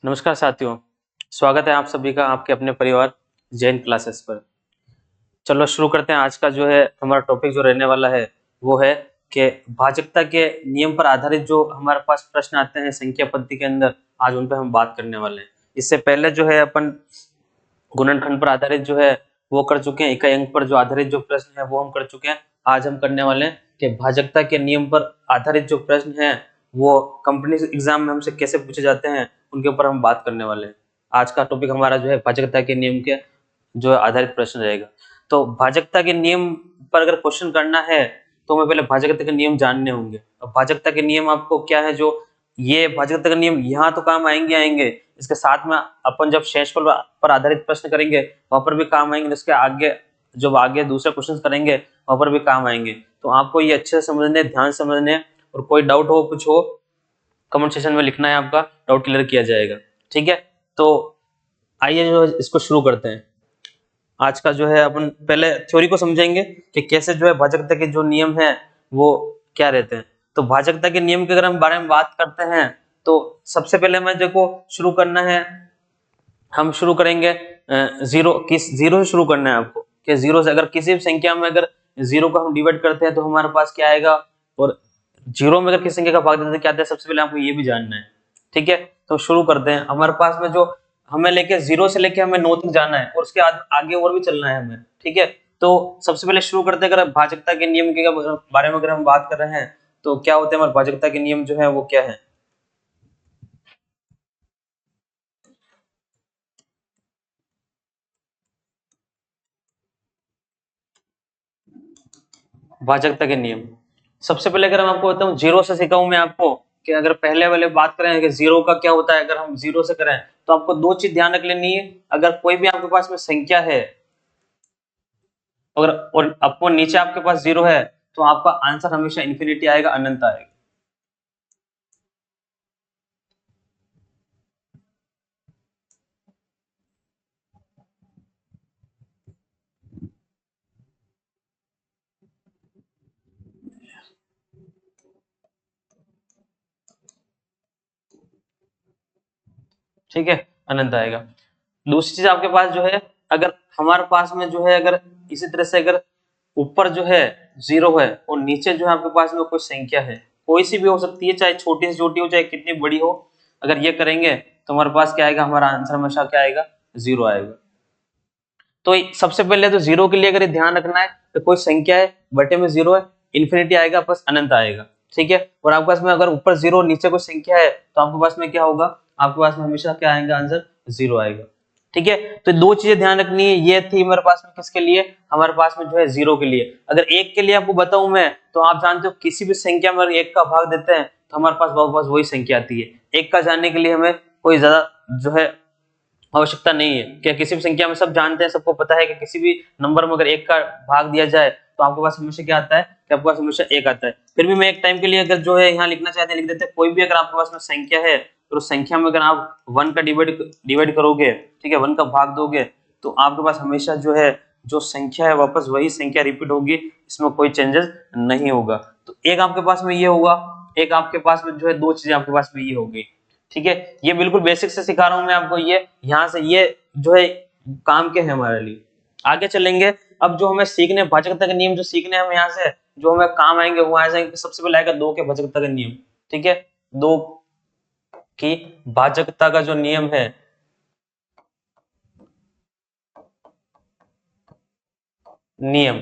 नमस्कार साथियों, स्वागत है आप सभी का आपके अपने परिवार जैन क्लासेस पर। चलो शुरू करते हैं। आज का जो है हमारा टॉपिक जो रहने वाला है वो है कि भाजकता के नियम पर आधारित जो हमारे पास प्रश्न आते हैं संख्या पद्धति के अंदर, आज उन पर हम बात करने वाले हैं। इससे पहले जो है अपन गुणनखंड पर आधारित जो है वो कर चुके हैं, इकाई अंक पर जो आधारित जो प्रश्न है वो हम कर चुके हैं। आज हम करने वाले हैं कि भाजकता के नियम पर आधारित जो प्रश्न है वो कंपनी एग्जाम में हमसे कैसे पूछे जाते हैं उनके ऊपर हम बात करने वाले हैं। आज का टॉपिक हमारा जो है भाजकता के नियम के जो है आधारित प्रश्न रहेगा। तो भाजकता के नियम पर अगर क्वेश्चन करना है तो हमें पहले भाजकता के नियम जानने होंगे। अब भाजकता के नियम आपको क्या है, जो ये भाजकता के नियम यहाँ तो काम आएंगे आएंगे, इसके साथ में अपन जब शेषफल पर आधारित प्रश्न करेंगे वहां पर भी काम आएंगे, इसके आगे जब आगे दूसरे क्वेश्चन करेंगे वहां पर भी काम आएंगे। तो आपको ये अच्छे से समझने, ध्यान समझने, और कोई डाउट हो कुछ हो कमेंट सेक्शन में लिखना है, आपका डाउट क्लियर किया जाएगा। ठीक है, तो आइए जो इसको शुरू करते हैं। आज का जो है अपन पहले थ्योरी को समझेंगे कि कैसे जो है भाजकता के जो नियम है वो क्या रहते हैं। तो भाजकता के नियम के अगर हम बारे में बात करते हैं तो सबसे पहले मैं देखो शुरू करना है, हम शुरू करेंगे जीरो से शुरू करना है आपको कि जीरो से अगर किसी भी संख्या में अगर जीरो को हम डिवाइड करते हैं तो हमारे पास क्या आएगा, और जीरो में अगर किसी संख्या का भाग देते हैं क्या आता है, सबसे पहले आपको ये भी जानना है। ठीक है, तो शुरू करते हैं। हमारे पास में जो हमें लेके जीरो से लेके हमें 9 तक जाना है और उसके आगे और भी चलना है हमें। ठीक है, तो सबसे पहले शुरू करते हैं, अगर भाजकता के नियम के बारे में अगर हम बात कर रहे हैं तो क्या होते हैं हमारे भाजकता के नियम जो है वो क्या है। भाजकता के नियम सबसे पहले अगर हम आपको बताऊं, जीरो से सिखाऊं मैं आपको कि अगर पहले वाले बात करें कि जीरो का क्या होता है, अगर हम जीरो से करें तो आपको दो चीज ध्यान रख लेनी है। अगर कोई भी आपके पास में संख्या है अगर और आपको नीचे आपके पास जीरो है तो आपका आंसर हमेशा इन्फिनिटी आएगा, अनंत आएगा। ठीक है, अनंत आएगा। दूसरी चीज आपके पास जो है, अगर हमारे पास में जो है अगर इसी तरह से अगर ऊपर जो है जीरो है और नीचे जो है आपके पास में कोई संख्या है, कोई सी भी हो सकती है, चाहे छोटी से छोटी हो चाहे कितनी बड़ी हो, अगर ये करेंगे तो हमारे पास क्या आएगा, हमारा आंसर हमेशा क्या आएगा, जीरो आएगा। तो सबसे पहले तो जीरो के लिए अगर ध्यान रखना है तो कोई संख्या है बटे में जीरो है, इन्फिनिटी आएगा बस अनंत आएगा। ठीक है, और आपके पास में अगर ऊपर जीरो नीचे कोई संख्या है तो आपके पास में क्या होगा, आपके पास में हमेशा क्या आएगा, आंसर जीरो आएगा। ठीक है, तो दो चीजें ध्यान रखनी है। ये थी हमारे पास में किसके लिए, हमारे पास में जो है जीरो के लिए। अगर एक के लिए आपको बताऊं मैं तो आप जानते हो किसी भी संख्या में एक का भाग देते हैं तो हमारे पास वापस वही संख्या आती है। एक का जानने के लिए हमें कोई ज्यादा जो है आवश्यकता नहीं है। क्या किसी भी संख्या में सब जानते हैं, सबको पता है कि किसी भी नंबर में अगर एक का भाग दिया जाए तो आपके पास हमेशा क्या आता है, कि आपके पास हमेशा एक आता है। फिर भी मैं एक टाइम के लिए अगर जो है यहाँ लिखना चाहते हैं लिख देते हैं। कोई भी अगर आपके पास में संख्या है तो उस संख्या में अगर आप वन का डिवाइड करोगे, ठीक है, वन का भाग दोगे तो आपके पास हमेशा जो है जो संख्या है वापस वही संख्या रिपीट होगी, इसमें कोई चेंजेस नहीं होगा। तो एक आपके पास में ये होगा, एक आपके पास में जो है दो चीजें आपके पास में ये होगी। ठीक है, ये बिल्कुल बेसिक से सिखा रहा हूं मैं आपको, ये यहाँ से ये जो है काम के है हमारे लिए। आगे चलेंगे, अब जो हमें सीखने भाजकता के नियम जो सीखने हम यहाँ से जो हमें काम आएंगे वो आएंगे। सबसे पहले आएगा दो के भाजकता का नियम। ठीक है, दो की भाजकता का जो नियम है, नियम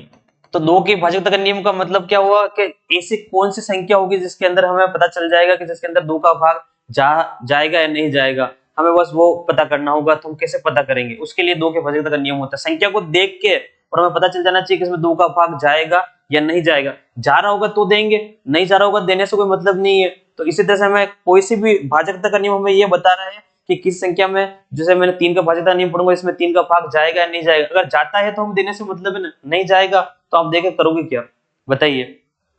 तो दो की भाजकता का नियम का मतलब क्या हुआ कि ऐसी कौन सी संख्या होगी जिसके अंदर हमें पता चल जाएगा कि जिसके अंदर दो का भाग जाएगा या नहीं जाएगा, हमें बस वो पता करना होगा। तो हम कैसे पता करेंगे, उसके लिए दो के भाजकता का नियम होता है। संख्या को देख के और हमें पता चल जाना चाहिए कि इसमें दो का भाग जाएगा या नहीं जाएगा। जा रहा होगा तो देंगे, नहीं जा रहा होगा देने से कोई मतलब नहीं है। तो इसी तरह से हमें कोई सी भी भाजकता का नियम हमें ये बता रहा है कि किस संख्या में, जैसे मैंने तीन का भाजकता नियम पढ़ूंगा, इसमें तीन का भाग जाएगा या नहीं जाएगा। अगर जाता है तो हम देने से मतलब है ना, नहीं जाएगा तो आप देके करोगे क्या, बताइए।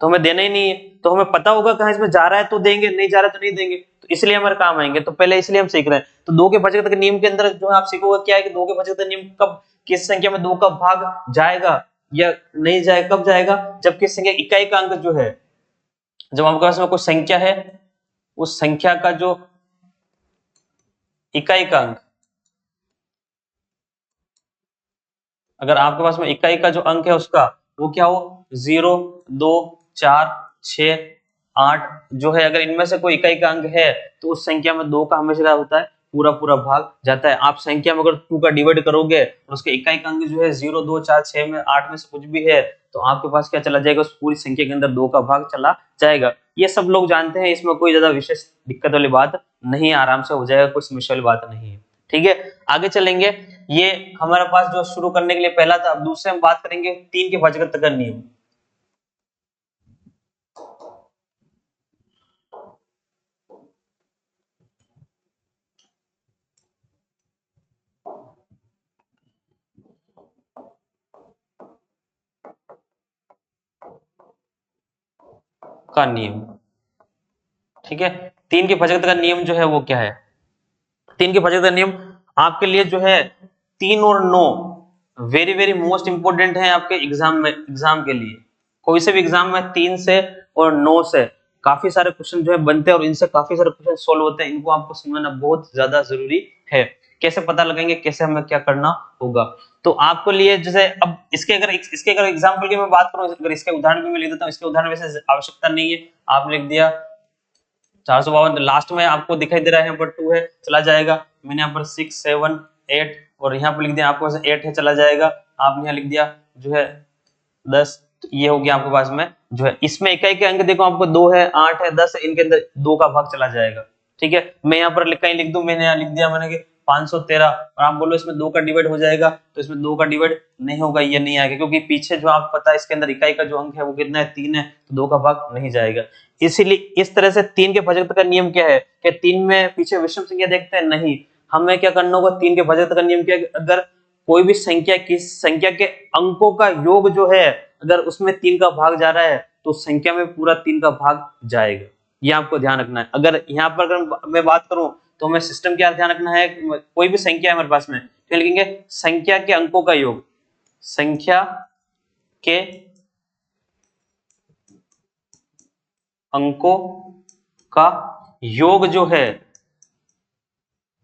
तो हमें देना ही नहीं है, तो हमें पता होगा कहाँ इसमें जा रहा है तो देंगे, नहीं जा रहा है तो नहीं देंगे। तो इसलिए हमारे काम आएंगे। तो पहले इसलिए हम सीख रहे हैं। तो दो के भाजकता के नियम के अंदर जो आप सीखोगे क्या है कि दो के भाजकता नियम कब किस संख्या में दो का भाग जाएगा या नहीं जाएगा, कब जाएगा, जब किस संख्या इकाई का अंक जो है, जब आपके पास में कोई संख्या है उस संख्या का जो इकाई का अंक, अगर आपके पास में इकाई का जो अंक है उसका वो क्या हो 0, 2, 4, 6, 8 जो है, अगर इनमें से कोई इकाई का अंक है तो उस संख्या में 2 का हमेशा क्या होता है, पूरा पूरा भाग जाता है। आप संख्या में अगर 2 का डिवाइड करोगे और उसके इकाई का अंक जो है 0, 2, 4, 6 में 8 में से कुछ भी है तो आपके पास क्या चला जाएगा, उस पूरी संख्या के अंदर 2 का भाग चला जाएगा। ये सब लोग जानते हैं, इसमें कोई ज्यादा विशेष दिक्कत वाली बात नहीं है, आराम से हो जाएगा, कोई समस्या वाली बात नहीं है। ठीक है, आगे चलेंगे। ये हमारे पास जो शुरू करने के लिए पहला था। अब दूसरे हम बात करेंगे 3 के भाजकत्व का नियम। का नियम, ठीक है, 3 के भाजकत्व का नियम जो है वो क्या है? 3 के भाजकत्व का नियम आपके लिए जो है 3 और 9 वेरी वेरी मोस्ट इंपोर्टेंट है आपके एग्जाम में, एग्जाम के लिए। कोई से भी एग्जाम में 3 से और 9 से काफी सारे क्वेश्चन जो है बनते हैं और इनसे काफी सारे क्वेश्चन सोल्व होते हैं। इनको आपको समझना बहुत ज्यादा जरूरी है। कैसे पता लगाएंगे, कैसे हमें क्या करना होगा? तो आपको लिए जैसे अब इसके अगर एग्जाम्पल की मैं बात करूं, अगर इसके उदाहरण भी मैं लिख देता हूँ, इसके उदाहरण वैसे आवश्यकता नहीं है, आपने लिख दिया 452, लास्ट में आपको दिखाई दे रहा है यहाँ पर 2 है, चला जाएगा। मैंने यहाँ पर 6, 7, 8 और यहाँ पर लिख दिया आपको 8 है, चला जाएगा। आपने यहाँ लिख दिया जो है 10, ये हो गया आपके पास में जो है। इसमें इकाई के अंक देखो आपको 2 है, 8 है, 10 है, इनके अंदर 2 का भाग चला जाएगा। ठीक है, मैं यहाँ पर कहीं लिख दूं, मैंने यहाँ लिख दिया मैंने कि 513 और आप बोलो इसमें 2 का डिवाइड हो जाएगा, तो इसमें 2 का डिवाइड नहीं होगा, ये नहीं आएगा, क्योंकि पीछे जो आप पता है इसके अंदर इकाई का जो अंक है वो कितना है, 3 है, तो 2 का भाग नहीं जाएगा। इसीलिए इस तरह से 3 के भाजकत्व का नियम क्या है कि 3 में पीछे विषम संख्या देखते हैं नहीं, हमें क्या करना होगा, 3 के भाजकत्व का नियम क्या है, अगर कोई भी संख्या किस संख्या के अंकों का योग जो है अगर उसमें 3 का भाग जा रहा है तो संख्या में पूरा 3 का भाग जाएगा। ये आपको ध्यान रखना है। अगर यहाँ पर अगर मैं बात करूं तो हमें सिस्टम क्या ध्यान रखना है, कोई भी संख्या है हमारे पास में तो लिखेंगे संख्या के अंकों का योग, संख्या के अंकों का योग जो है,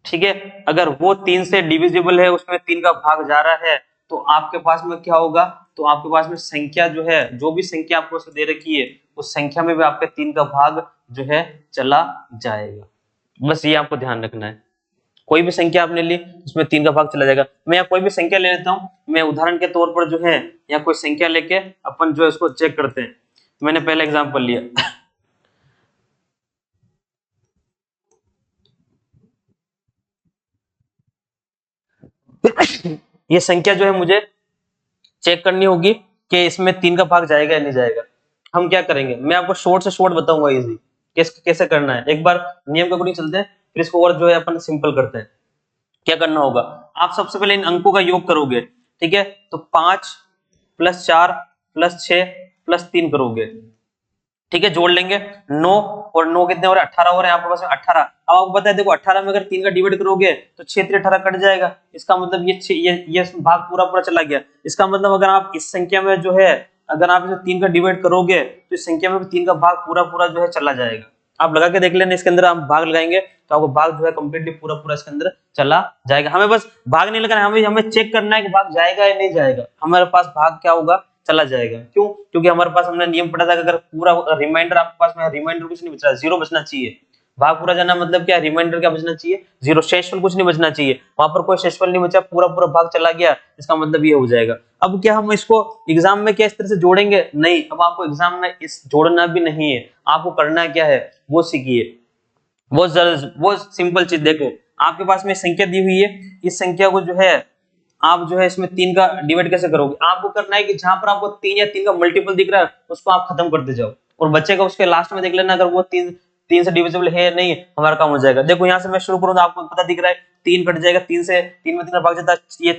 ठीक है, अगर वो 3 से डिविजिबल है, उसमें 3 का भाग जा रहा है तो आपके पास में क्या होगा, तो आपके पास में संख्या जो है, जो भी संख्या आपको दे रखी है उस संख्या में भी आपके 3 का भाग जो है चला जाएगा। बस ये आपको ध्यान रखना है। कोई भी संख्या आपने ली उसमें 3 का भाग चला जाएगा। मैं यहाँ कोई भी संख्या ले लेता हूँ, मैं उदाहरण के तौर पर जो है यहाँ कोई संख्या लेके अपन जो है उसको चेक करते हैं। मैंने पहला एग्जाम्पल लिया ये संख्या जो है मुझे चेक करनी होगी कि इसमें 3 का भाग जाएगा या नहीं जाएगा। हम क्या करेंगे, मैं आपको शॉर्ट से शॉर्ट बताऊंगा इजी कैसे करना है। एक बार नियम के अकॉर्डिंग चलते हैं, फिर इसको और जो है अपन सिंपल करते हैं। क्या करना होगा, आप सबसे पहले इन अंकों का योग करोगे, ठीक है, तो 5 + 4 + 6 + 3 करोगे, ठीक है, जोड़ लेंगे 9 और 9 कितने हो रहे हैं, 18 हो रहे हैं आपके पास में 18। अब आपको पता है देखो 18 में अगर 3 का डिवाइड करोगे तो 6 × 18 कट जाएगा, इसका मतलब ये भाग पूरा पूरा चला गया। इसका मतलब अगर आप इस संख्या में जो है अगर आप इसे 3 का डिवाइड करोगे तो इस संख्या में भी 3 का भाग पूरा पूरा जो है चला जाएगा। आप लगा के देख लेना, इसके अंदर आप भाग लगाएंगे तो आपको भाग जो है कंप्लीटली पूरा पूरा इसके अंदर चला जाएगा। हमें बस भाग नहीं लगाना, हमें चेक करना है कि भाग जाएगा या नहीं जाएगा। हमारे पास भाग क्या होगा, चला जाएगा। क्यों? क्योंकि हमारे पास हमने नियम पढ़ा था कि अगर पूरा रिमाइंडर आपके पास में, रिमाइंडर कुछ नहीं बच रहा, 0 बचना चाहिए। भाग पूरा जाना मतलब क्या, रिमाइंडर क्या बचना चाहिए, 0, शेषफल कुछ नहीं बचना चाहिए। वहां पर कोई शेषफल नहीं बचा, पूरा पूरा भाग चला गया, इसका मतलब ये हो जाएगा। अब क्या हम इसको एग्जाम में क्या इस तरह से जोड़ेंगे? नहीं, अब आपको एग्जाम में इस जोड़ना भी नहीं है, आपको करना क्या है वो सीखिए। वो सिंपल चीज देखो, आपके पास में संख्या दी हुई है, इस संख्या को जो है आप जो है इसमें 3 का डिवाइड कैसे करोगे, आपको करना है कि जहां पर आपको 3 या 3 का मल्टीपल दिख रहा है उसको आप खत्म करते जाओ और बचेगा उसके लास्ट में देख लेना, अगर वो 3 से डिविजिबल है नहीं, हमारा काम हो जाएगा। देखो यहाँ से मैं शुरू करूंगा, आपको पता दिख रहा है 3 कट जाएगा, 3 से 3 में 3 का भाग जाता है, ये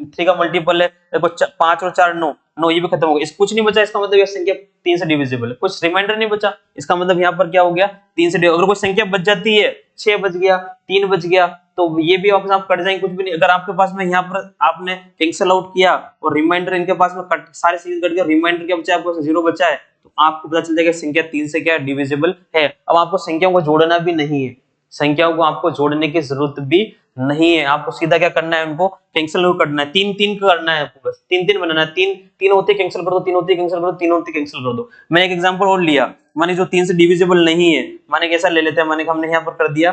3 का मल्टीपल है, देखो 5 और 4 9, ये भी खत्म हो गया, इस कुछ नहीं बचा, इसका मतलब ये संख्या 3 से डिविजिबल है, कुछ रिमाइंडर नहीं बचा, इसका मतलब यहाँ पर क्या हो गया 3 से अगर कोई संख्या बच जाती है, 6 बच गया, 3 बच गया, तो ये भी वापस आप कट जाएंगे, कुछ भी नहीं। अगर आपके पास में यहाँ पर आपने कैंसिल आउट किया और रिमाइंडर इनके पास में कट, सारे सीरीज कट गया, रिमाइंडर क्या बचा, आपको 0 बचा है, तो आपको पता चल जाएगा संख्या 3 से क्या डिविजिबल है। अब आपको संख्याओं को जोड़ना भी नहीं है, संख्याओं को आपको जोड़ने की जरूरत भी नहीं है। आपको सीधा क्या करना है, उनको कैंसिल करना है, तीन तीन करना है आपको, बस तीन तीन बनाना है, तीन तीन होते कैंसिल कर दो, तीन होते कैंसिल कर दो, तीन होते कैंसिल कर दो। मैं एक एग्जांपल और लिया, माने जो 3 से डिविजिबल नहीं है, माने कैसा ले लेते हैं, माने हमने यहाँ पर कर दिया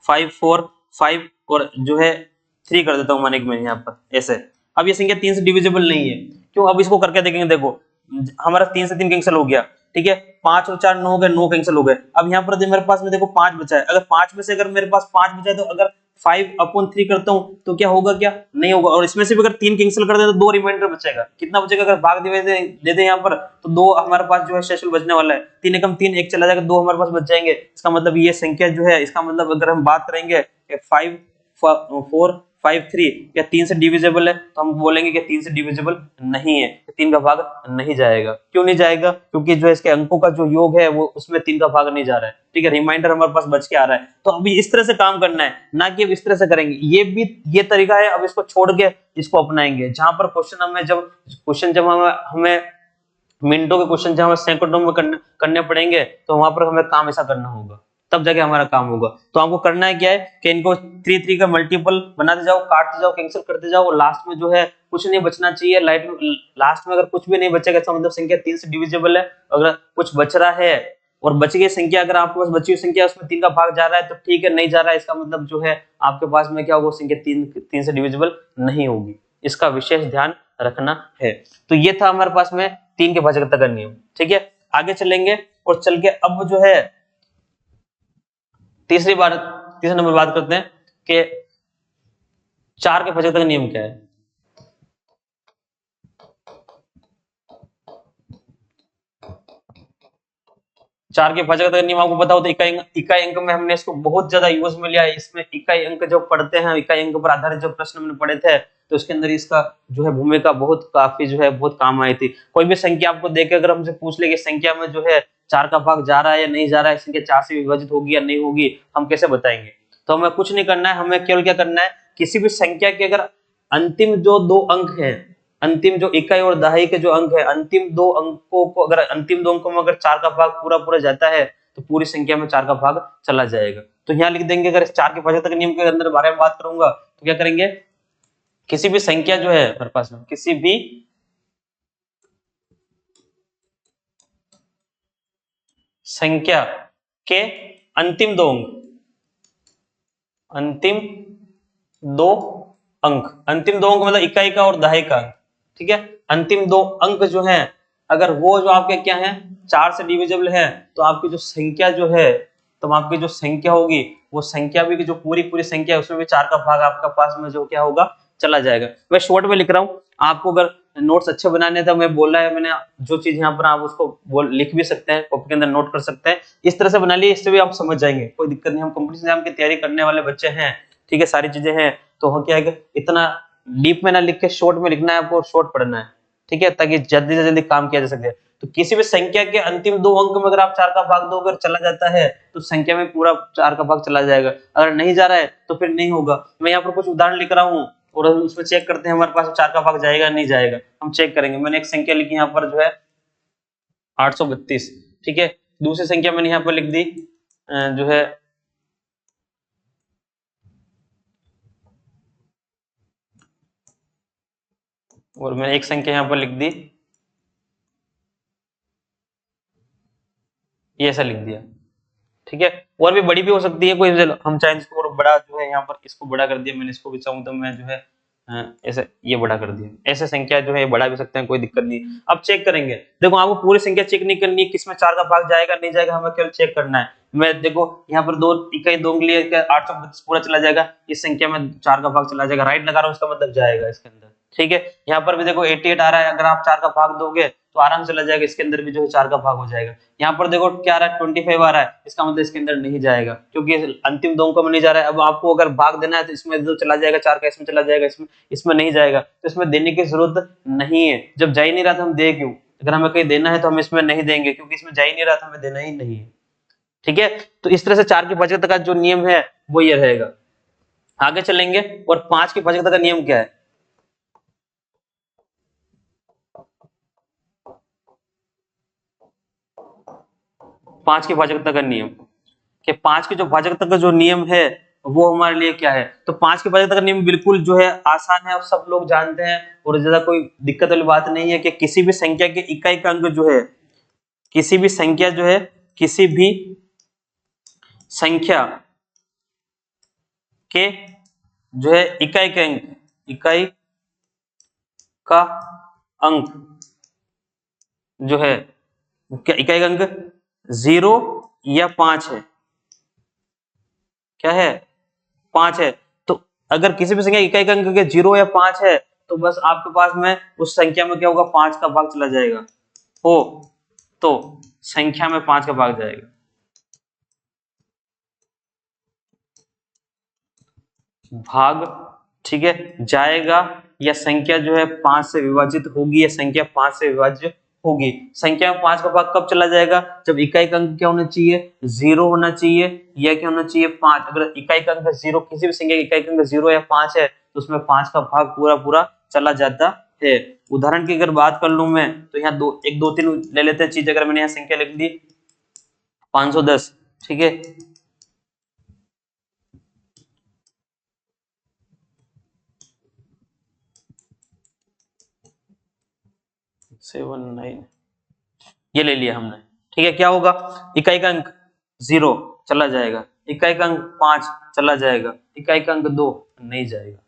5 4 5 और जो है 3 कर देता हूँ, माने मैं यहाँ पर ऐसे। अब ये संख्या 3 से डिविजिबल नहीं है, क्यों? अब इसको करके देखेंगे, देखो हमारा 3 से 3 कैंसिल हो गया, ठीक है, 5 और 4 9 हो गए, 9 कैंसिल हो गए। अब यहाँ पर मेरे पास में देखो 5 बचा है, अगर 5 में से अगर मेरे पास 5 बचा है, तो अगर 5/3 करता हूँ तो क्या होगा, क्या नहीं होगा। और इसमें से भी अगर 3 कैंसिल कर दे तो 2 रिमाइंडर बचेगा, कितना बचेगा, अगर भाग दे दे यहाँ पर तो 2 हमारे पास जो है शेष बचने वाला है, 3 एकम 3, 1 चला जाएगा, 2 हमारे पास बच जाएंगे। इसका मतलब ये संख्या जो है, इसका मतलब अगर हम बात करेंगे 5 4 5 3 या 3 से डिविजिबल है, तो हम बोलेंगे कि 3 से डिविजिबल नहीं है, 3 का भाग नहीं जाएगा। क्यों नहीं जाएगा? क्योंकि जो इसके अंकों का जो योग है वो उसमें 3 का भाग नहीं जा रहा है, ठीक है, रिमाइंडर हमारे पास बच के आ रहा है। तो अभी इस तरह से काम करना है, ना कि अब इस तरह से करेंगे। ये तरीका है, अब इसको छोड़ के इसको अपनाएंगे, जहां पर क्वेश्चन जब हमें मिनटों के क्वेश्चन जहां सैकड़ों में करने पड़ेंगे, तो वहां पर हमें काम ऐसा करना होगा, तब जाके हमारा काम होगा। तो आपको करना है क्या है कि इनको 3 का मल्टीपल बनाते जाओ, काटते जाओ, कैंसिल करते जाओ, और लास्ट में जो है कुछ नहीं बचना चाहिए। लास्ट में अगर कुछ भी नहीं बचेगा, इसका मतलब संख्या 3 से डिविजिबल है। अगर कुछ बच रहा है और बच गई संख्या, अगर आपके पास बची हुई संख्या उसमें 3 का भाग जा रहा है तो ठीक है, नहीं जा रहा है इसका मतलब जो है आपके पास में क्या होगा, संख्या 3 से डिविजिबल नहीं होगी। इसका विशेष ध्यान रखना है। तो ये था हमारे पास में 3 के भाजकता का नियम, ठीक है। आगे चलेंगे और चल के अब जो है तीसरे नंबर बात करते हैं कि 4 के भाजकता का नियम क्या है। 4 के भाजकता का नियम आपको पता होता है, इकाई अंक में हमने इसको बहुत ज्यादा यूज में लिया है। इसमें इकाई अंक जो पढ़ते हैं, इकाई अंक पर आधारित जो प्रश्न हमने पढ़े थे, तो इसके अंदर इसका जो है भूमिका काफी जो है बहुत काम आई थी। कोई भी संख्या आपको देके अगर हमसे पूछ ले कि संख्या में जो है 4 का भाग जा रहा है या नहीं जा रहा है, संख्या 4 से विभाजित होगी या नहीं होगी, हम कैसे बताएंगे? तो हमें कुछ नहीं करना है, हमें केवल क्या करना है, किसी भी संख्या के अगर अंतिम जो 2 अंक है, अंतिम जो इकाई और दहाई के जो अंक है, अंतिम दो अंकों में अगर 4 का भाग पूरा पूरा जाता है, तो पूरी संख्या में 4 का भाग चला जाएगा। तो यहाँ लिख देंगे, अगर 4 के भाजकता के नियम के अंदर बारे में बात करूंगा तो क्या करेंगे, किसी भी संख्या जो है हमारे पास में, किसी भी संख्या के अंतिम दो अंक मतलब इकाई का और दहाई का, ठीक है, अंतिम 2 अंक जो है, अगर वो जो आपके क्या है 4 से डिविजिबल है, तो आपकी जो संख्या जो है, तो आपकी जो संख्या होगी, वो संख्या भी जो पूरी पूरी संख्या है उसमें भी 4 का भाग आपका पास में जो क्या होगा, चला जाएगा। मैं शॉर्ट में लिख रहा हूँ, आपको अगर नोट्स अच्छे बनाने थे, मैं बोला है मैंने, जो चीज यहाँ पर आप उसको लिख भी सकते हैं, कॉपी के अंदर नोट कर सकते हैं, इस तरह से बना लिए, इससे भी आप समझ जाएंगे, कोई दिक्कत नहीं। हम कंपटीशन एग्जाम की तैयारी करने वाले बच्चे हैं, ठीक है, सारी चीजें हैं, तो हम क्या है, इतना डीप में ना लिख के शॉर्ट में लिखना है आपको, शॉर्ट पढ़ना है, ठीक है, ताकि जल्दी से जल्दी काम किया जा सके। तो किसी भी संख्या के अंतिम 2 अंक में अगर आप 4 का भाग दो, अगर चला जाता है तो संख्या में पूरा 4 का भाग चला जाएगा, अगर नहीं जा रहा है तो फिर नहीं होगा। मैं यहाँ पर कुछ उदाहरण लिख रहा हूँ और उसमें चेक करते हैं हमारे पास 4 का भाग जाएगा नहीं जाएगा, हम चेक करेंगे। मैंने एक संख्या लिखी यहाँ पर जो है 832, ठीक है, दूसरी संख्या मैंने यहाँ पर लिख दी जो है और मैंने एक संख्या यहाँ पर लिख दी, ये ऐसा लिख दिया, ठीक है। और भी बड़ी भी हो सकती है कोई, हम चाहे इसको और बड़ा जो है यहाँ पर इसको बड़ा कर दिया, मैंने इसको भी चाहूँ तो मैं जो है ऐसे ये बड़ा कर दिया, ऐसे संख्या जो है बड़ा भी सकते हैं, कोई दिक्कत नहीं। अब चेक करेंगे, देखो आपको पूरी संख्या चेक नहीं करनी है, किसमें 4 का भाग जाएगा नहीं जाएगा, हमें केवल चेक करना है। मैं देखो यहाँ पर 2 इकाई 2 के लिए 832 पूरा चला जाएगा, इस संख्या में 4 का भाग चला जाएगा, राइट लगा रहा हूँ, इसका मतलब जाएगा इसके अंदर, ठीक है। यहाँ पर भी देखो 88 आ रहा है, अगर आप 4 का भाग दोगे तो आराम से चला जाएगा, इसके अंदर भी जो है 4 का भाग हो जाएगा। यहाँ पर देखो क्या आ रहा है 25 आ रहा है, इसका मतलब इसके अंदर नहीं जाएगा, क्योंकि अंतिम 2 अंकों में नहीं जा रहा है। अब आपको अगर भाग देना है तो इसमें जो चला जाएगा 4 का, इसमें चला जाएगा, इसमें नहीं जाएगा, तो इसमें देने की जरूरत नहीं है। जब जा ही नहीं रहा था हम दे क्यों? अगर हमें कहीं देना है तो हम इसमें नहीं देंगे, क्योंकि इसमें जा ही नहीं रहा था, हमें देना ही नहीं है, ठीक है। तो इस तरह से 4 की भाजकता का जो नियम है वो ये रहेगा। आगे चलेंगे और 5 की भाजकता का नियम क्या है। 5 की भाजकता का नियम कि 5 की जो भाजकता का जो नियम है वो हमारे लिए क्या है। तो 5 के भाजकता का नियम बिल्कुल जो है आसान है और सब लोग जानते हैं और ज्यादा कोई दिक्कत वाली बात नहीं है कि किसी भी संख्या के इकाई का अंक जो है, किसी भी संख्या जो है, किसी भी संख्या के जो है इकाई का अंक, इकाई का अंक जो है, क्या इकाई का अंक 0 या 5 है, क्या है 5 है। तो अगर किसी भी संख्या इकाई का अंक 0 या 5 है तो बस आपके पास में उस संख्या में क्या होगा, 5 का भाग चला जाएगा, हो तो संख्या में 5 का भाग जाएगा। भाग, ठीक है, जाएगा या संख्या जो है 5 से विभाजित होगी या संख्या 5 से विभाज्य होगी। संख्या में 5 का भाग कब चला जाएगा, जब इकाई का अंक क्या होना चाहिए, 0 होना चाहिए या क्या होना चाहिए 5। अगर इकाई का अंक 0, किसी भी संख्या की इकाई का अंक 0 या 5 है तो उसमें 5 का भाग पूरा पूरा चला जाता है। उदाहरण की अगर बात कर लूं मैं तो यहाँ 1 2 3 ले लेते हैं चीज। अगर मैंने यहाँ संख्या लिख दी 510, ठीक है, 79 ये ले लिया हमने, ठीक है। क्या होगा, इकाई का अंक 0 चला जाएगा, इकाई का अंक 5 चला जाएगा, इकाई का अंक 2 नहीं जाएगा।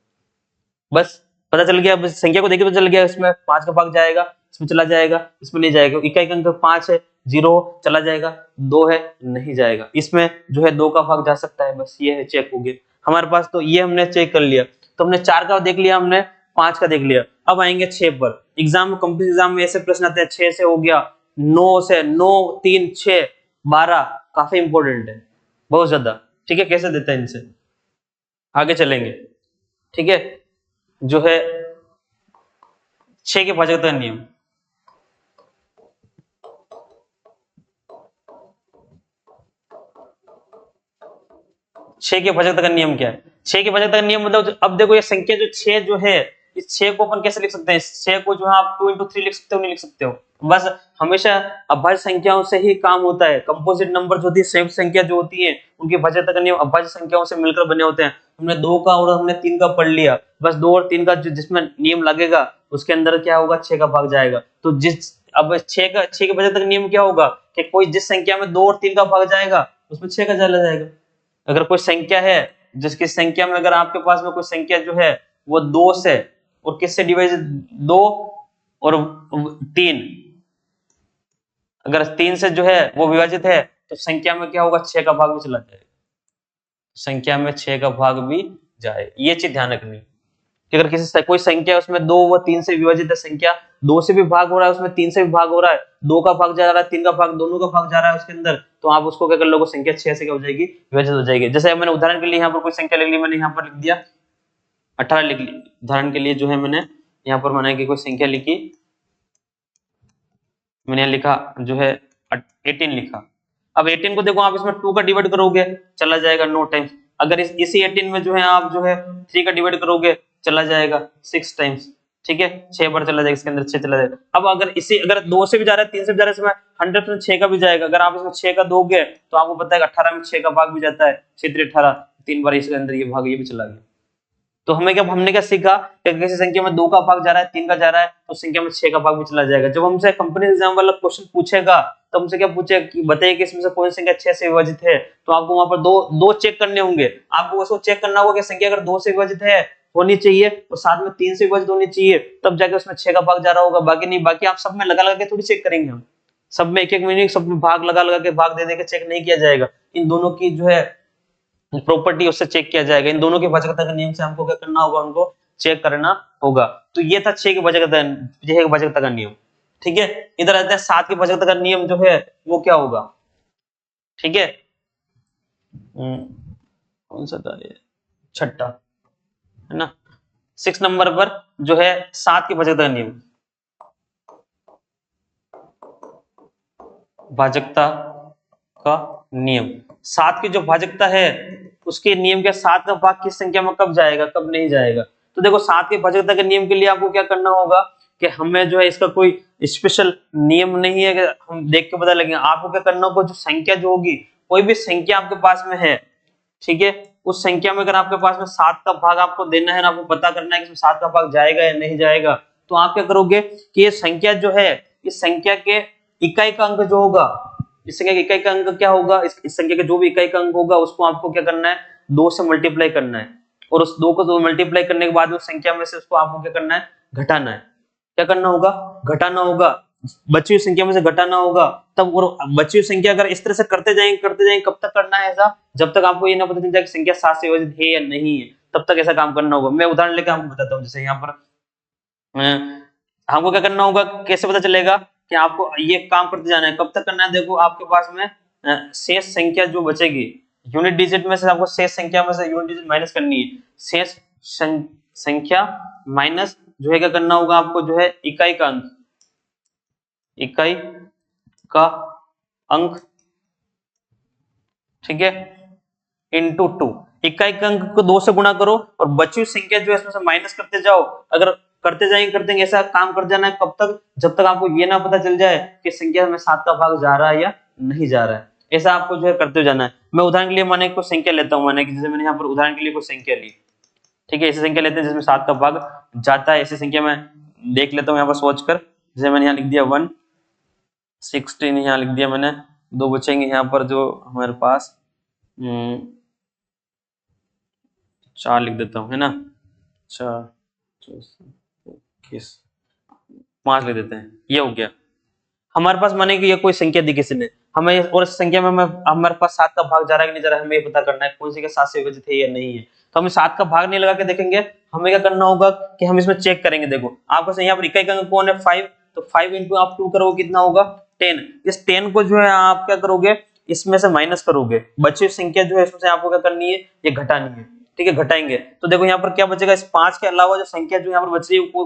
बस पता चल गया, बस संख्या को देखिए पता चल गया, इसमें 5 का भाग जाएगा, इसमें चला जाएगा, इसमें नहीं जाएगा। इकाई का अंक 5 है, 0 चला जाएगा, 2 है नहीं जाएगा, इसमें जो है 2 का भाग जा सकता है। बस ये है, चेक हो गया हमारे पास। तो ये हमने चेक कर लिया। तो हमने 4 का देख लिया, हमने 5 का देख लिया। अब आएंगे 6 पर। एग्जाम में, कंपटीशन एग्जाम में ऐसे प्रश्न आते हैं, 6 से हो गया, 9 से, 9 3 6 12 काफी इंपॉर्टेंट है, बहुत ज्यादा, ठीक है। कैसे देता है इनसे आगे चलेंगे, ठीक है। जो है 6 के भाजकता नियम, 6 के भाजकता का नियम क्या है। 6 के भाजकता का नियम मतलब, अब देखो ये संख्या जो 6 जो है, इस 6 को अपन कैसे लिख सकते हैं, इस 6 को जो है आप 2 into 3 लिख सकते हो, नहीं लिख सकते हो। बस हमेशा अभाज्य संख्याओं से ही काम होता है। कंपोजिट नंबर जो होती है, संयुक्त संख्या जो होती है, उनके भाजकता का नियम अभाज्य संख्याओं से मिलकर बने होते हैं। हमने 2 का और हमने 3 का पढ़ लिया, बस 2 और 3 का जिसमें नियम लगेगा उसके अंदर क्या होगा, 6 का भाग जाएगा। तो जिस, अब 6 के भाजकता का नियम क्या होगा कि कोई जिस संख्या में 2 और 3 का भाग जाएगा उसमें 6 का चला जाएगा। अगर कोई संख्या है जिसकी संख्या में, अगर आपके पास में कोई संख्या जो है वो 2 से और किससे डिवाइड, 2 और 3, अगर 3 से जो है वो विभाजित है तो संख्या में क्या होगा, 6 का भाग भी चला जाएगा, संख्या में 6 का भाग भी जाए। ये चीज ध्यान रखनी कि अगर किसी से कोई संख्या है उसमें 2 व 3 से विभाजित है, संख्या 2 से भी भाग हो रहा है, उसमें 3 से भी भाग हो रहा है, 2 का भाग जा रहा है, 3 का भाग, दोनों का भाग जा रहा है उसके अंदर, तो आप उसको क्या कर लोगे, संख्या 6 से क्या हो जाएगी, विभाजित हो जाएगी। जैसे मैंने उदाहरण के लिए यहाँ पर कोई संख्या लिख ली, मैंने यहाँ पर लिख दिया 18 लिख ली। उदाहरण के लिए जो है मैंने यहाँ पर मैंने कोई संख्या लिखी, मैंने लिखा जो है 18 लिखा। अब 18 को देखो आप इसमें 2 का डिवाइड करोगे चला जाएगा 9 टाइम्स। अगर इसी 18 में जो है आप जो है 3 का डिवाइड करोगे चला जाएगा 6 टाइम्स, ठीक है, 6 बार चला जाएगा, इसके अंदर 6 चला जाएगा। अब अगर इसी, अगर 2 से भी जा रहा है, 3 से भी जा रहा है, इसमें 100% 6 का भी जाएगा। अगर आप इसमें 6 का दोगे तो आपको पता है 18 में 6 का भाग भी जाता है, 6 18, 3 बार इसके अंदर ये भाग ये भी चला गया। तो हमने क्या सीखा कि किसी संख्या में 2 का भाग जा रहा है, 3 का जा रहा है, तो संख्या में 6 का भाग भी चला जाएगा। जब हमसे कंपनी एग्जाम वाला क्वेश्चन पूछेगा तो हमसे क्या पूछेगा कि बताइए कि इसमें से कौन सी संख्या 6 से विभाजित है, तो आपको वहां पर दो चेक करने होंगे। आपको उसको चेक करना होगा कि संख्या अगर 2 से विभाजित है होनी चाहिए और साथ में 3 से विभाजित होनी चाहिए, तब जाके उसमें 6 का भाग जा रहा होगा, बाकी नहीं। बाकी आप सब में लगा लगा के थोड़ी चेक करेंगे, हम सब में एक एक मिनट सब में भाग लगा लगा के भाग दे दे के चेक नहीं किया जाएगा। इन दोनों की जो है प्रॉपर्टी उससे चेक किया जाएगा। इन दोनों के भाजकता के नियम से हमको क्या करना होगा, उनको चेक करना होगा। तो ये था 6 के भाजकता का नियम, ठीक है। इधर आते हैं 7 के भाजकता का नियम जो है वो क्या होगा, ठीक है। कौन सा था ये, छठा है ना, 6 नंबर पर जो है 7 के भाजकता का नियम, भाजकता का नियम। 7 की जो भाजकता है उसके नियम के 7 का भाग किस संख्या में कब जाएगा, कब नहीं जाएगा। तो देखो 7 के भाजकता के नियम के लिए आपको क्या करना होगा कि हमें जो है इसका कोई स्पेशल नियम नहीं है कि हम देख के पता लगेगा। आपको क्या करना होगा, जो संख्या जो होगी, कोई भी संख्या आपके पास में है, ठीक है, उस संख्या में अगर आपके पास में 7 का भाग आपको देना है ना, आपको पता करना है कि इसमें 7 का भाग जाएगा या नहीं जाएगा, तो आप क्या करोगे कि ये संख्या जो है, इस संख्या के इकाई का अंक जो होगा, इस संख्या के इकाई का अंक क्या होगा, इस संख्या के जो भी इकाई का अंक होगा उसको आपको क्या करना है, 2 से मल्टीप्लाई करना है, और उस 2 को 2 मल्टीप्लाई करने के बाद उस संख्या में से उसको आपको क्या करना है, घटाना है। क्या करना होगा, घटाना होगा, बची हुई संख्या में से घटाना होगा। तब वो बची हुई संख्या अगर इस तरह से करते जाएंगे कब तक करना है ऐसा, जब तक आपको ये ना पता चल जाए कि संख्या 7 से विभाजित है या नहीं है, तब तक ऐसा काम करना होगा। मैं उदाहरण लेकर आपको बताता हूँ। जैसे यहाँ पर हमको क्या करना होगा, कैसे पता चलेगा कि आपको ये काम करते जाना है, कब तक करना है। देखो आपके पास में शेष संख्या जो बचेगी यूनिट डिजिट में से, आपको शेष संख्या में से यूनिट डिजिट माइनस करनी है। शेष संख्या माइनस जो है क्या करना होगा आपको, जो है इकाई का अंक, इकाई का अंक, ठीक है, इंटू 2। इकाई का अंक को 2 से गुणा करो और बची हुई संख्या जो है इसमें से माइनस करते जाओ। अगर करते जाएंगे ऐसा काम कर जाना है, कब तक, जब तक आपको ये ना पता चल जाए कि संख्या में 7 का भाग जा रहा है या नहीं जा रहा है। ऐसा आपको जो है करते जाना है। मैं उदाहरण के लिए माने कोई संख्या लेता हूँ, माने कि जैसे मैंने यहाँ पर उदाहरण के लिए कोई संख्या ली, ठीक है, ऐसी संख्या लेते हैं जिसमें 7 का भाग जाता है। ऐसी संख्या मैं देख लेता हूँ यहाँ पर सोच कर। जैसे मैंने यहाँ लिख दिया 116, यहाँ लिख दिया मैंने, 2 बचेंगे यहाँ पर जो हमारे पास 4 लिख देता हूँ, है ना, 4 21 5 लिख देते हैं। ये हो गया हमारे पास, माने कि ये कोई संख्या दी किसी ने हमें, और इस संख्या में हमारे पास 7 का भाग जा रहा है कि नहीं जा रहा है, हमें ये पता करना है कौन सी 7 से विभाजित है या नहीं है। तो हमें 7 का भाग नहीं लगा के देखेंगे, हमें क्या करना होगा कि हम इसमें चेक करेंगे। देखो आपको यहाँ पर इकाई का अंक कौन है, 5, तो 5 इंटू आप 2 करोगे कितना होगा, 10। इस 10 को जो है आप क्या करोगे, इसमें से माइनस करोगे, बची हुई संख्या जो है इसमें से आपको क्या करनी है, ये घटानी है, ठीक है, घटाएंगे। तो देखो यहाँ पर क्या बचेगा, इस 5 के अलावा जो संख्या जो यहाँ पर बच रही है वो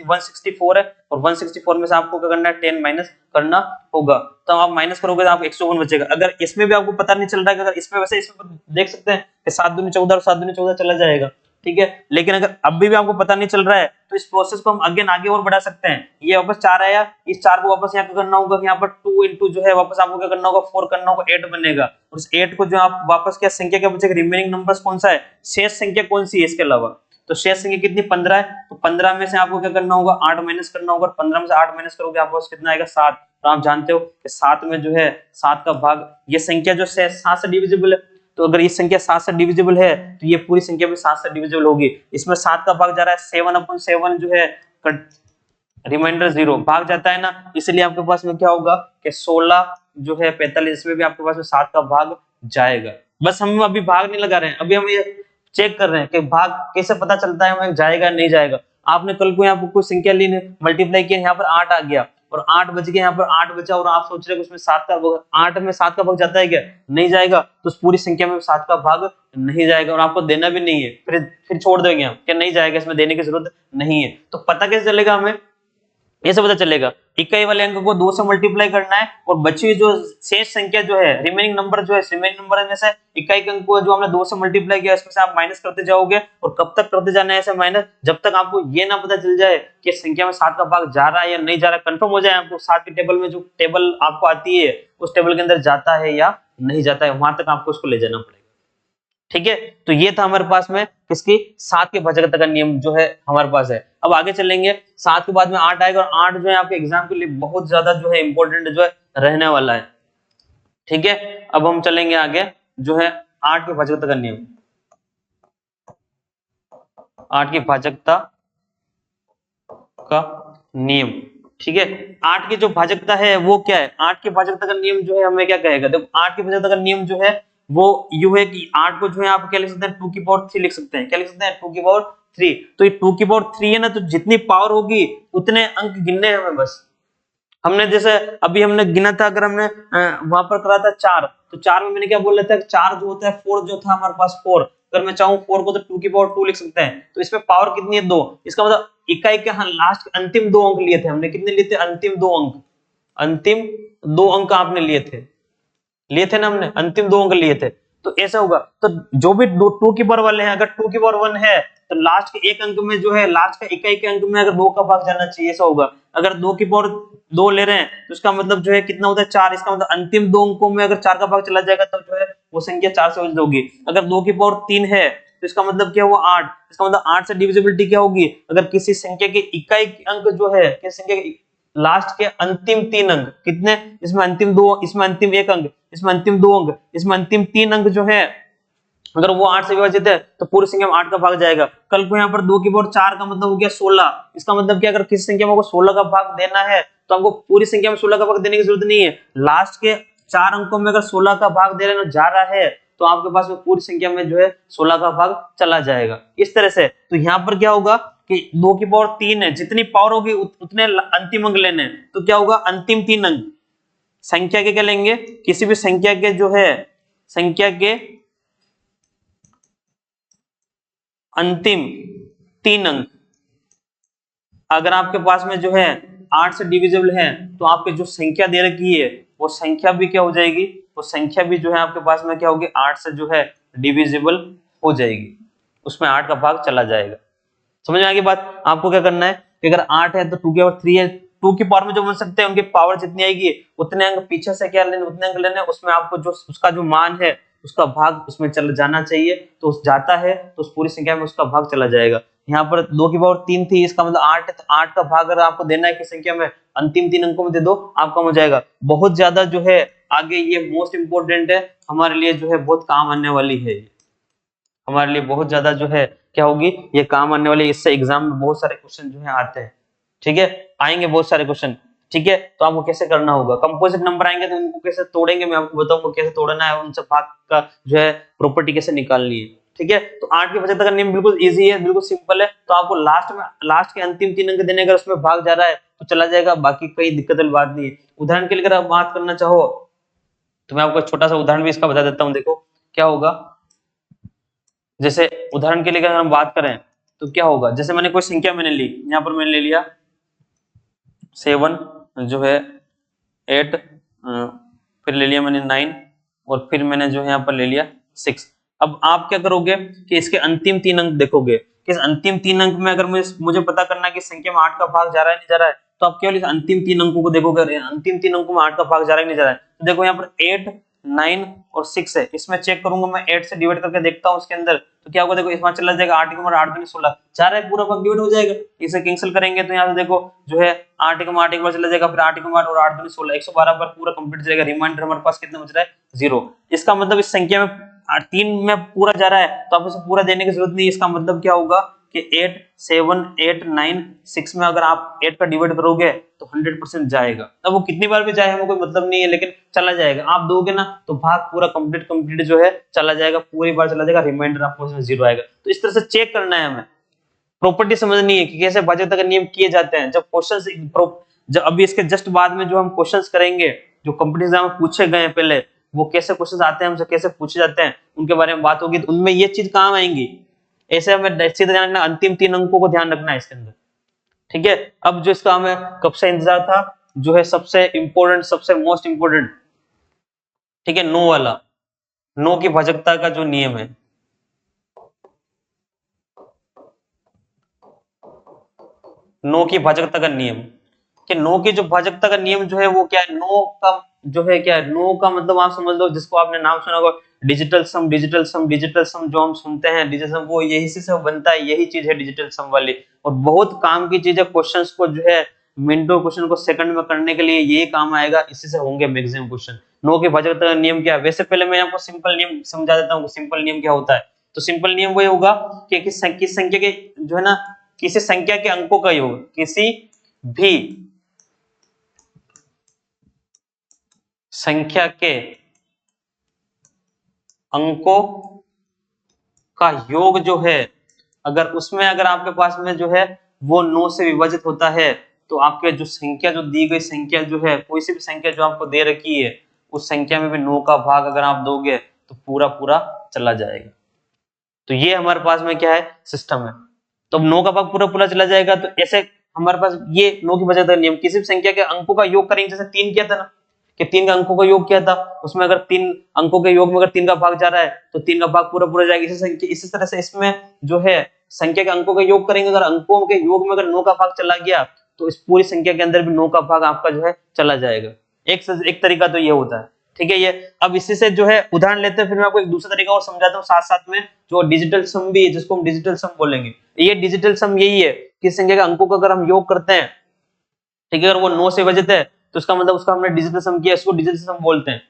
164 है, और 164 में से आपको क्या करना है, 10 माइनस करना होगा। तो आप माइनस करोगे तो आपको 101 बचेगा। अगर इसमें भी आपको पता नहीं चल रहा है, अगर इसमें, वैसे इसमें देख सकते हैं कि 7 दूनी 14 और 7 दूनी 14 चला जाएगा, ठीक है, लेकिन अगर अभी भी आपको पता नहीं चल रहा है तो इस प्रोसेस को हम अगेन आगे और बढ़ा सकते हैं। ये वापस 4 आया, इस 4 को वापस यहाँ करना होगा, यहाँ पर 2 इंटू जो है वापस आपको क्या करना होगा, 4 करना होगा, 8 बनेगा। और उस 8 को जो आप वापस क्या संख्या क्या बचेगा, रिमेनिंग नंबर्स कौन सा है, शेष संख्या कौन सी है इसके अलावा, तो शेष संख्या कितनी, 15 है। तो 15 में से आपको क्या करना होगा, 8 माइनस करना होगा, 15 में से 8 माइनस करोगे आपको कितना आएगा, 7। तो आप जानते हो कि 7 में जो है 7 का भाग, ये संख्या जो 7 से डिविजिबल है, तो अगर ये संख्या 7 से डिविजिबल है तो ये पूरी संख्या भी 7 से डिविजिबल होगी। इसमें 7 का भाग जा रहा है, 7/7 जो है रिमाइंडर 0 भाग जाता है ना, इसलिए आपके पास में क्या होगा कि 16 जो है 45, इसमें भी आपके पास में 7 का भाग जाएगा। बस हम अभी भाग नहीं लगा रहे हैं, अभी हम ये चेक कर रहे हैं कि भाग कैसे पता चलता है हमें जाएगा नहीं जाएगा। आपने कल को यहाँ पर कोई संख्या ली, मल्टीप्लाई किया, यहाँ पर 8 आ गया और 8 बच गया, यहाँ पर 8 बचा और आप सोच रहे हो उसमें 7 का भाग, 8 में 7 का भाग जाता है क्या, नहीं जाएगा। तो उस पूरी संख्या में 7 का भाग नहीं जाएगा और आपको देना भी नहीं है, फिर छोड़ देंगे हम कि नहीं जाएगा, इसमें देने की जरूरत नहीं है। तो पता कैसे चलेगा हमें, ऐसे पता चलेगा, इकाई वाले अंक को 2 से मल्टीप्लाई करना है और बची हुई जो शेष संख्या जो है, रिमेनिंग नंबर जो है, रिमेनिंग नंबर में से इकाई के अंक को जो हमने 2 से मल्टीप्लाई किया इसमें से आप माइनस करते जाओगे। और कब तक करते जाना है ऐसे माइनस, जब तक आपको ये ना पता चल जाए कि संख्या में 7 का भाग जा रहा है या नहीं जा रहा है, कंफर्म हो जाए आपको 7 के टेबल में, जो टेबल आपको आती है उस टेबल के अंदर जाता है या नहीं जाता है, वहां तक आपको उसको ले जाना पड़ेगा, ठीक है। तो ये था हमारे पास में किसकी, 7 के भाजकता का नियम जो है हमारे पास है। अब आगे चलेंगे, 7 के बाद में 8 आएगा और 8 जो है आपके एग्जाम के लिए बहुत ज्यादा जो है इंपॉर्टेंट जो है रहने वाला है, ठीक है। अब हम चलेंगे आगे, जो है 8 के भाजकता का नियम, 8 की भाजकता का नियम, ठीक है। 8 की जो भाजकता है वो क्या है, 8 की भाजकता का नियम जो है हमें क्या कहेगा, देखो 8 की भाजकता का नियम जो है वो यू है कि 8 को जो है आप क्या लिख सकते हैं, 2 की पावर 3 लिख सकते हैं। क्या लिख सकते हैं, 2 की पावर 3। तो ये 2 की पावर 3 है ना, तो जितनी पावर होगी उतने अंक गिनने हैं हमें बस। हमने जैसे अभी हमने गिना था, अगर हमने वहां पर करा था 4, तो 4 में मैंने क्या बोल रहा था, 4 जो होता है 4 जो था हमारे पास 4, अगर मैं चाहूँ 4 को तो 2 की पावर 2 लिख सकते हैं। तो इसमें पावर कितनी है, 2। इसका मतलब इकाई के लास्ट अंतिम 2 अंक लिए थे हमने, कितने लिए थे, अंतिम 2 अंक, अंतिम 2 अंक आपने लिए थे ना, हमने अंतिम 2 अंक लिए थे। तो ऐसा होगा, तो जो भी 2 की पावर वाले हैं, अगर 2 की पावर 1 है तो लास्ट के एक अंक में जो है, लास्ट का इकाई के अंक में अगर 2 का भाग जाना चाहिए, ऐसा होगा। अगर 2 की पावर 2 ले रहे हैं तो इसका मतलब जो है कितना होता है, 4। इसका मतलब अंतिम 2 अंकों में अगर 4 का भाग चला जाएगा तो जो है वो संख्या 4 से विभाजित होगी। अगर 2 की पावर 3 है तो इसका मतलब क्या हुआ 8, इसका मतलब 8 से डिविजिबिलिटी क्या होगी, अगर किसी संख्या के इकाई अंक जो है, किसी संख्या के लास्ट के अंतिम 3 अंक कितने, इसमें अंतिम 2, इसमें अंतिम 1 अंक, इसमें अंतिम 2 अंक, इसमें अंतिम 3 अंक जो है, अगर वो 8 से विभाजित है तो पूरी संख्या में 8 का भाग जाएगा। कल को यहाँ पर 2 की पावर 4 का मतलब हो गया 16, इसका मतलब क्या, अगर किसी संख्या में को 16 का भाग देना है तो हमको पूरी संख्या में 16 का भाग देने की जरूरत नहीं है, लास्ट के 4 अंकों में अगर 16 का भाग देना जा रहा है तो आपके पास में पूरी संख्या में जो है 16 का भाग चला जाएगा। इस तरह से तो यहाँ पर क्या होगा कि 2 की पावर 3 है, जितनी पावर होगी उतने अंतिम अंक लेने, तो क्या होगा अंतिम 3 अंक संख्या के क्या लेंगे, किसी भी संख्या के जो है संख्या के अंतिम 3 अंक अगर आपके पास में जो है 8 से डिविजिबल है तो आपके जो संख्या दे रखी है वो संख्या भी क्या हो जाएगी, वो संख्या भी जो है आपके पास में क्या होगी 8 से जो है डिविजिबल हो जाएगी, उसमें 8 का भाग चला जाएगा। समझ में आ गई बात। आपको क्या करना है कि अगर 8 है तो 2 की पावर 3 है, 2 की पावर में जो बन सकते हैं उनकी पावर जितनी आएगी उतने अंक पीछे से क्या लेने, उतने अंक लेने, उसमें आपको जो उसका जो मान है उसका भाग उसमें चल जाना चाहिए, तो उस जाता है तो उस पूरी संख्या में उसका भाग चला जाएगा। यहाँ पर 2 की पावर 3 थी, इसका मतलब 8 है, तो 8 का भाग अगर आपको देना है कि संख्या में अंतिम 3 अंकों में दे दो, आपका हो जाएगा। बहुत ज्यादा जो है आगे ये मोस्ट इंपोर्टेंट है हमारे लिए, जो है बहुत काम आने वाली है, हमारे लिए बहुत ज्यादा जो है क्या होगी ये काम आने वाली, इससे एग्जाम में बहुत सारे क्वेश्चन जो है आते हैं। ठीक है, आएंगे बहुत सारे क्वेश्चन। ठीक है, तो आपको कैसे करना होगा, कंपोजिट नंबर आएंगे तो उनको कैसे तोड़ेंगे, मैं आपको बताऊंगा कैसे तोड़ना है, उनसे भाग का जो है प्रॉपर्टी कैसे निकालनी है। ठीक है, तो 8 की बचत का नियम बिल्कुल इजी है, बिल्कुल सिंपल है। तो आपको लास्ट के अंतिम 3 अंक देने, अगर उसमें भाग जा रहा है तो चला जाएगा, बाकी कोई दिक्कत वाली बात नहीं है। उदाहरण के लिए अगर आप बात करना चाहो तो मैं आपको छोटा सा उदाहरण भी इसका बता देता हूँ। देखो क्या होगा, जैसे उदाहरण के लिए अगर हम बात करें तो क्या होगा, जैसे मैंने कोई संख्या मैंने ली, यहाँ पर मैंने ले लिया 7 जो है 8, फिर ले लिया मैंने 9 और फिर मैंने जो है यहाँ पर ले लिया 6। अब आप क्या करोगे कि इसके अंतिम 3 अंक देखोगे कि इस अंतिम 3 अंक में अगर मुझे पता करना है कि संख्या में 8 का भाग जा रहा है नहीं जा रहा है, तो आप केवल इस अंतिम 3 अंकों को देखोगे, अंतिम 3 अंकों में 8 का भाग जा रहा है नहीं जा रहा है। तो देखो यहाँ पर 8, 9 और 6 है, इसमें चेक करूंगा मैं 8 से डिवाइड करके देखता हूँ उसके अंदर, तो क्या होगा, देखो इसमें चला जाएगा 8 के 8 दूनी 16, 4 है पूरा भाग डिवाइड हो जाएगा। इसे कैंसिल करेंगे तो यहाँ से देखो जो है 8 के 8 एक बार चला जाएगा, फिर 8 के 8 और 8 दूनी 16, 112 पर पूरा कंप्लीट जाएगा। रिमाइंडर हमारे पास कितना बच रहा है 0। इसका मतलब इस संख्या में 3 में पूरा जा रहा है तो आप इसे पूरा देने की जरूरत नहीं। इसका मतलब क्या होगा कि 8, 7, 8, 9, 6 में अगर आप 8 का डिवाइड करोगे तो 100% जाएगा। अब वो कितनी बार भी जाए हमें कोई मतलब नहीं है, लेकिन चला जाएगा। आप दोगे ना तो भाग पूरा कंप्लीट जो है चला जाएगा, पूरी बार चला जाएगा, रिमाइंडर आपको इसमें 0 आएगा। तो इस तरह से चेक करना है हमें, प्रॉपर्टी समझनी है कि कैसे भाज्यता का नियम किए जाते हैं। जब क्वेश्चन जब अभी इसके जस्ट बाद में जो हम क्वेश्चंस करेंगे जो कंपटीशन एग्जाम में पूछे गए पहले, वो कैसे क्वेश्चंस आते हैं हमसे, कैसे पूछे जाते हैं, उनके बारे में बात होगी, तो उनमें ये चीज काम आएंगी। ऐसे हमें सीधा ध्यान रखना, अंतिम 3 अंकों को ध्यान रखना है इसके अंदर। ठीक है, अब जो इसका हमें कब से इंतजार था, जो है सबसे इंपॉर्टेंट, सबसे मोस्ट इंपॉर्टेंट, ठीक है, नो वाला, नो की भाजकता का जो नियम है, नो की भाजकता का नियम, कि नो की जो भाजकता का नियम जो है वो क्या है, नो का जो है क्या है, नो का मतलब आप समझ लो, जिसको आपने नाम सुना होगा डिजिटल सम, डिजिटल सम, डिजिटल सम जो हम सुनते हैं डिजिटल सम, वो यही से बनता है, यही चीज है डिजिटल सम वाली। और बहुत काम की चीज है, क्वेश्चंस को जो है मिनटों क्वेश्चन को सेकंड में करने के लिए ये काम आएगा, इसी से होंगे मैक्सिमम क्वेश्चन। नो की भाजकता का नियम क्या है, वैसे पहले मैं आपको सिंपल नियम समझा देता हूँ, सिंपल नियम क्या होता है। तो सिंपल नियम वही होगा कि किस संख्या के जो है ना, किसी संख्या के अंकों का योग, किसी भी संख्या के अंकों का योग जो है, अगर उसमें अगर आपके पास में जो है वो 9 से विभाजित होता है, तो आपके जो संख्या, जो दी गई संख्या जो है, कोई सी भी संख्या जो आपको दे रखी है, उस संख्या में भी 9 का भाग अगर आप दोगे तो पूरा पूरा चला जाएगा। तो ये हमारे पास में क्या है, सिस्टम है। तो 9 का भाग पूरा पूरा चला जाएगा। तो ऐसे हमारे पास ये 9 की भाजकता का नियम, किसी भी संख्या के अंकों का योग करेंगे, जैसे 3 किया था ना, कि 3 का अंकों का योग किया था, उसमें अगर 3 अंकों के योग में अगर 3 का भाग जा रहा है तो 3 का भाग पूरा पूरा जाएगा। इसी तरह से इसमें जो है संख्या के अंकों का योग करेंगे, अगर अंकों के योग में अगर 9 का भाग चला गया तो इस पूरी संख्या के अंदर भी 9 का भाग आपका जो है चला जाएगा। एक तरीका तो ये होता है। ठीक है। ये अब इसी से जो है उदाहरण लेते हैं, फिर मैं आपको एक दूसरा तरीका और समझाता हूँ साथ साथ में, जो डिजिटल सम भी है, जिसको हम डिजिटल सम बोलेंगे। ये डिजिटल सम यही है कि संख्या के अंकों का अगर हम योग करते हैं, ठीक है, अगर वो 9 से विभाजित है तो उसका मतलब उसका हमने डिजिटल सम किया, इसको डिजिटल सम बोलते हैं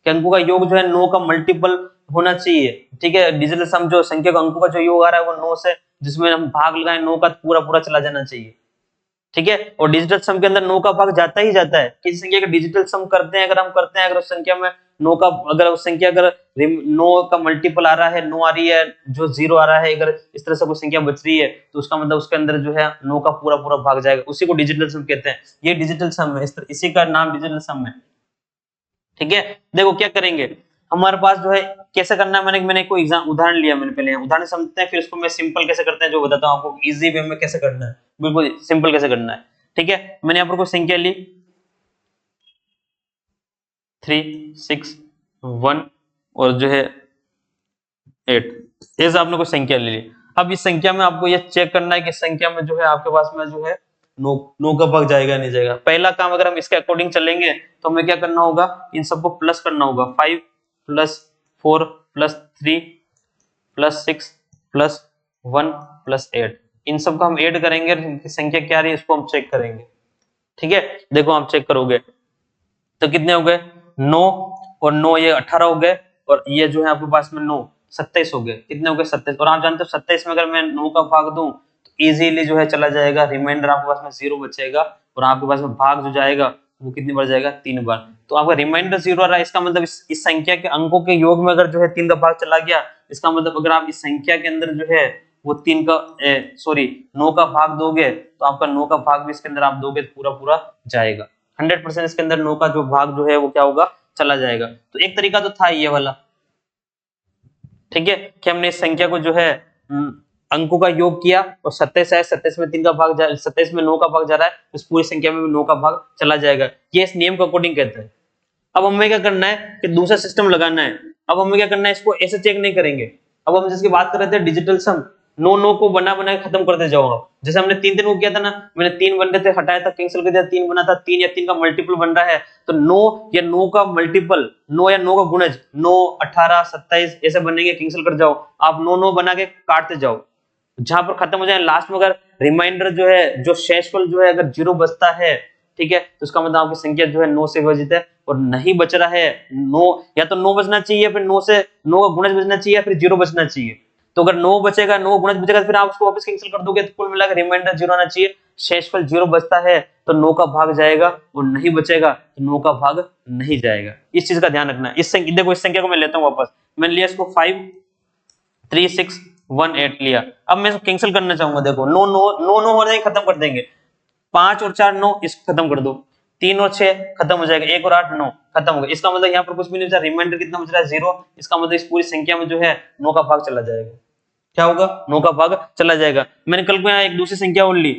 कि अंकों का योग जो है 9 का मल्टीपल होना चाहिए। ठीक है, डिजिटल सम जो संख्या के अंकों का जो योग आ रहा है वो 9 से, जिसमें हम भाग लगाए 9 का पूरा पूरा चला जाना चाहिए। ठीक है, और डिजिटल सम के अंदर 9 का भाग जाता ही जाता है। किसी संख्या का डिजिटल सम करते हैं, अगर हम करते हैं, अगर उस संख्या में 9 का, अगर उस संख्या अगर 9 का मल्टीपल आ रहा है, 9 आ रही है, जो 0 आ रहा है, अगर इस तरह से कोई संख्या बच रही है तो उसका मतलब उसके अंदर जो है 9 का पूरा पूरा भाग जाएगा, उसी को डिजिटल सम कहते हैं। ये डिजिटल सम है, इसी का नाम डिजिटल सम है। ठीक है, देखो क्या करेंगे, हमारे पास जो है कैसे करना है, मैंने कोई एग्जाम उदाहरण लिया, मैंने पहले उदाहरण समझते हैं, फिर उसको मैं सिंपल कैसे करते हैं जो बताता हूँ आपको, इजी वे में कैसे करना है, बिल्कुल सिंपल कैसे करना है। ठीक है, मैंने यहाँ पर कोई संख्या ली 3 6 1 और जो है 8, ऐसा आपने कोई संख्या ले ली। अब इस संख्या में आपको ये चेक करना है कि संख्या में जो है आपके पास में जो है 9 का भाग जाएगा नहीं जाएगा। पहला काम, अगर हम इसके अकॉर्डिंग चलेंगे तो हमें क्या करना होगा, इन सबको प्लस करना होगा। 5 plus 4 plus 3 plus 6 plus 1 plus 8, इन सबको हम ऐड करेंगे, इनकी संख्या क्या रही है इसको हम चेक करेंगे। ठीक है, देखो आप चेक करोगे तो कितने हो गए, 9 और 9 ये 18 हो गए, और ये जो है आपके पास में 9 27 हो गए। कितने हो गए, 27। और आप जानते हो 27 में अगर मैं 9 का भाग दूं तो इजीली जो है चला जाएगा, रिमाइंडर आपके पास में 0 बचेगा, और आपके पास में भाग जो जाएगा वो कितनी बार जाएगा, 3 बार। तो आपका रिमाइंडर 0 आ रहा है, इसका मतलब इस संख्या के अंकों के योग में अगर जो है 3 का भाग चला गया, इसका मतलब अगर आप इस संख्या के अंदर जो है वो 3 का सॉरी 9 का भाग दोगे तो आपका 9 का भाग भी इसके अंदर आप दोगे तो पूरा पूरा जाएगा। 100% इसके अंदर 9 का जो भाग जो है वो क्या होगा, चला जाएगा। तो एक तरीका तो था ये वाला, ठीक है, कि हमने इस संख्या को जो है अंकों का योग किया और 27 है, 27 में 3 का भाग 27 में 9 का भाग जा रहा है, उस पूरी संख्या में भी 9 का भाग चला जाएगा। ये इस नियम के अकॉर्डिंग कहते हैं। अब हमें क्या करना है कि दूसरा सिस्टम लगाना है। अब हमें क्या करना है, इसको ऐसे चेक नहीं करेंगे। अब हम जिसकी बात कर रहे थे डिजिटल सम, 9 को बना बना के खत्म करते जाओ आप। जैसे हमने 3 को किया था ना, मैंने 3 बन रहे थे, हटाया था, कैंसिल कर दिया, 3 बना था, 3 या 3 का मल्टीपल बन रहा है, तो 9 या 9 का मल्टीपल, 9 या 9 का गुणज, 9 18 27 ऐसे बनेंगे, कैंसिल कर जाओ आप, 9 बना के काटते जाओ, जहां पर खत्म हो जाए लास्ट में अगर रिमाइंडर जो है, जो शेषफल जो है अगर 0 बचता है, ठीक है, तो उसका मतलब आपकी संख्या जो है 9 से विभाजित है, और नहीं बच रहा है 9, या तो 9 बचना चाहिए, फिर 9 से 9 का गुणज बचना चाहिए, फिर 0 बचना चाहिए। तो अगर 9 बचेगा, 9 गुणज बचेगा, तो फिर आप उसको वापस कैंसिल कर दोगे, तो कुल मिलाकर रिमाइंडर 0 आना चाहिए। शेषफल 0 बचता है तो 9 का भाग जाएगा, और नहीं बचेगा तो 9 का भाग नहीं जाएगा। इस चीज का ध्यान रखना। इस संख्या, देखो इस संख्या को मैं लेता हूं वापस, मैंने लिया इसको 5 3 6 1 8 लिया। अब मैं इसको कैंसिल करना चाहूंगा, देखो 9 9 9 9 हो जाएंगे, खत्म कर देंगे, 5 और 4 9, इसको खत्म कर दो, 3 और 6 खत्म हो जाएगा, 1 और 8 9 खत्म हो गया। इसका मतलब यहाँ पर कुछ भी नहीं बचा, रिमाइंडर कितना बच रहा है, 0। इसका मतलब इस पूरी संख्या में जो है 9 का भाग चला जाएगा। क्या होगा, 9 का भाग चला जाएगा। मैंने कल को यहाँ एक दूसरी संख्या और ली,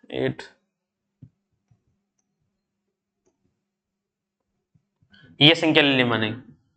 8, ये संख्या ले ली मैंने।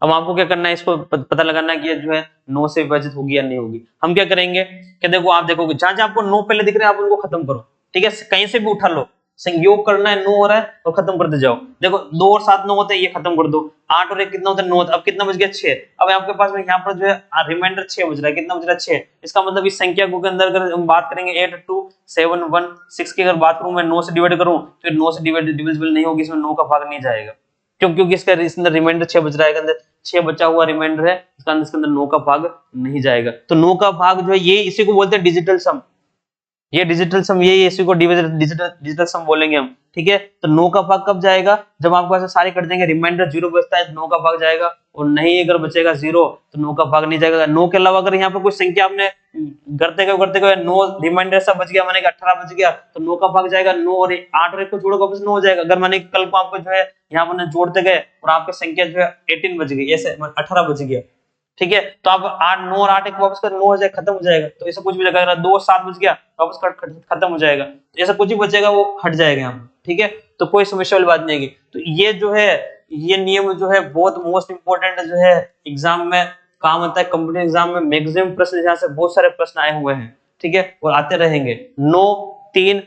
अब आपको क्या करना है, इसको पता लगाना है कि ये जो है 9 से विभाजित होगी या नहीं होगी। हम क्या करेंगे कि देखो आप देखोगे, जहां जहां आपको 9 पहले दिख रहे हैं आप उनको खत्म करो। ठीक है, कहीं से भी उठा लो, संयोग करना है, 9 हो रहा है और खत्म करते जाओ। देखो 2 और 7 9 होते हैं, ये खत्म कर दो। 8 और 1 कितना होता है, 9। अब कितना बच गया, 6। अब आपके पास में यहाँ पर जो है रिमाइंडर 6 बच रहा है। कितना बच रहा है, 6। इसका मतलब इस संख्या को के अंदर अगर हम बात करेंगे 8 2 7 1 6 की अगर बात करूं, मैं 9 से डिवाइड करूं तो 9 से डिविजिबल नहीं होगी, इसमें 9 का भाग नहीं जाएगा। क्यों, क्योंकि इसका अंदर रिमाइंडर 6 बच रहा है, अंदर 6 बचा हुआ रिमाइंडर है, इसके अंदर 9 का भाग नहीं जाएगा। तो 9 का भाग जो है ये, इसी को बोलते हैं डिजिटल सम। ये डिजिटल सम, ये इसी को डिजिटल सम बोलेंगे हम। ठीक है, तो 9 का भाग कब जाएगा, जब आपके पास सारे कट जाएंगे, रिमाइंडर 0 बचता है तो 9 का भाग जाएगा, और नहीं अगर बचेगा 0 तो 9 का भाग नहीं जाएगा। 9 के अलावा अगर यहाँ पर कोई संख्या आपने करते गए 9 रिमाइंडर सब बच गया, माने 18 बच गया, तो 9 का भाग जाएगा। 9 और 8 और 1 को जोड़ो वापस 9 हो जाएगा। अगर माने कल को आपको जो है यहाँ पर जोड़ते गए और आपकी संख्या जो है 18 बच गई, ऐसे 18 बच गया, ठीक है, तो आप 8 9 और 8 एक वापस कर 9 हो जाएगा, खत्म हो जाएगा। तो ऐसा कुछ भी लगा, 2 और 7 बच गया वापस खत्म हो जाएगा। तो ऐसा कुछ भी बचेगा वो हट जाएगा यहाँ पर। ठीक है, तो कोई समस्या वाली बात नहीं है। तो ये जो है, ये नियम जो है बहुत मोस्ट इंपोर्टेंट जो है, एग्जाम में काम आता है। कंप्यूटर एग्जाम में मैक्सिमम प्रश्न यहाँ से बहुत सारे प्रश्न आए हुए हैं। ठीक है, और आते रहेंगे 9, 3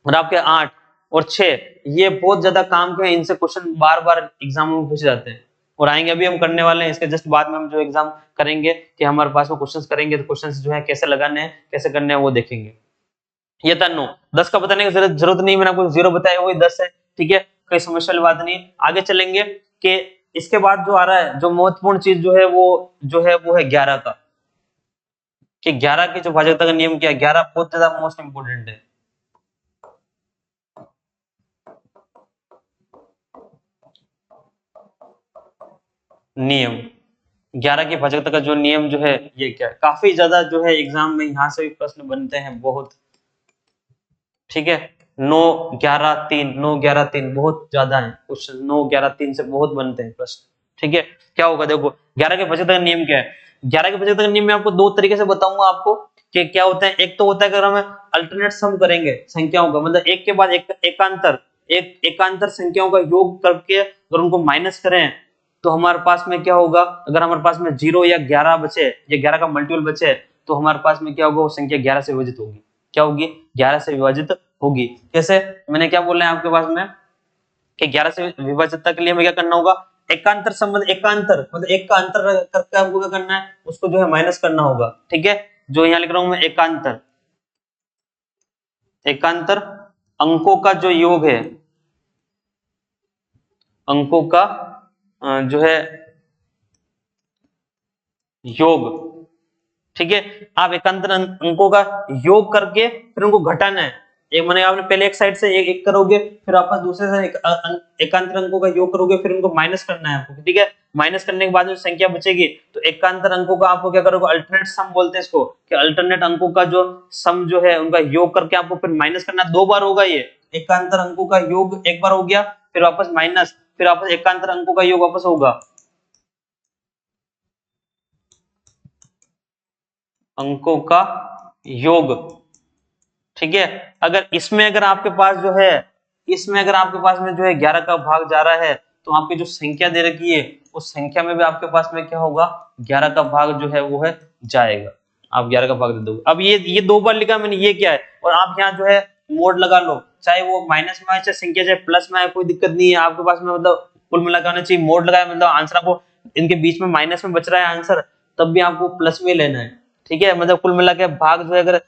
और आपके 8 और 6, ये बहुत ज्यादा काम के हैं, इनसे क्वेश्चन बार बार एग्जाम में पूछे जाते हैं और आएंगे, अभी हम करने वाले हैं इसके जस्ट बाद में हम जो एग्जाम करेंगे कि हमारे पास में क्वेश्चंस करेंगे तो क्वेश्चंस जो है कैसे लगाने हैं कैसे करने हैं वो देखेंगे। ये था 9, 10 का बताने की जरूरत नहीं, मैंने आपको 0 बताया वही 10 है, ठीक है, कोई समस्या वाली बात नहीं। आगे चलेंगे कि इसके बाद जो आ रहा है जो महत्वपूर्ण चीज जो है वो है 11 का, कि 11 की जो भाजकता का नियम क्या है, 11 बहुत ज्यादा मोस्ट इंपोर्टेंट है। नियम 11 की भाजकता का जो नियम जो है ये क्या है, काफी ज्यादा जो है एग्जाम में यहाँ से भी प्रश्न बनते हैं बहुत, ठीक है। 9, 11, 3, 9, 11, 3 बहुत ज्यादा है क्वेश्चन, 9, 11, 3 से बहुत बनते हैं प्रश्न, ठीक है। क्या होगा देखो 11 के भाजकता का नियम क्या है, 11 के भाजकता का नियम में आपको दो तरीके से बताऊंगा आपको कि क्या होता है। एक तो होता है अगर हम अल्टरनेट सम करेंगे संख्याओं का, मतलब एक के बाद एक एकांतर संख्याओं का योग करके अगर उनको माइनस करें तो हमारे पास में क्या होगा, अगर हमारे पास में 0 या 11 बचे या 11 का मल्टीपल बचे तो हमारे पास में क्या होगा, वो संख्या 11 से विभाजित होगी। क्या होगी, 11 से विभाजित होगी। कैसे, मैंने क्या बोला है आपके पास में कि 11 से विभाजित के लिए हमें क्या करना होगा, एकांतर संबंध, एकांतर मतलब एक का अंतर करके हमको क्या करना है, उसको जो है माइनस करना होगा, ठीक है। जो यहाँ लिख रहा हूं मैं एकांतर, एकांतर अंकों का जो योग है, अंकों का जो है योग, ठीक है। आप एकांतर अंकों का योग करके फिर उनको घटाना है, एक मैंने आपने पहले एक साइड से एक करोगे फिर आपस दूसरे से एकांतर अंकों का योग करोगे फिर उनको माइनस करना है आपको, ठीक है। माइनस करने के बाद जो संख्या बचेगी तो एकांतर अंकों का आपको क्या करोगे, अल्टरनेट सम बोलते हैं इसको, कि अल्टरनेट अंकों का जो सम जो है उनका योग करके आपको फिर माइनस करना, 2 बार होगा ये, एकांतर अंकों का योग एक बार हो गया फिर वापस माइनस, फिर वापस एकांतर अंकों का योग वापस होगा, अंकों का योग, ठीक है। अगर इसमें अगर आपके पास जो है, इसमें अगर आपके पास में जो है 11 का भाग जा रहा है तो आपकी जो संख्या दे रखी है उस संख्या में भी आपके पास में क्या होगा, 11 का भाग जो है वो है जाएगा, आप 11 का भाग दे दोगे। अब ये 2 बार लिखा मैंने, ये क्या है, और आप यहाँ जो है मोड लगा लो, चाहे वो माइनस में आए चाहे संख्या चाहे प्लस में आए कोई दिक्कत नहीं है आपके पास में, मतलब कुल मिला के आना चाहिए, मोड लगाया मतलब आंसर आपको इनके बीच में माइनस में बच रहा है आंसर तब भी आपको प्लस में लेना है, ठीक है। मतलब कुल मिला के भाग जो है अगर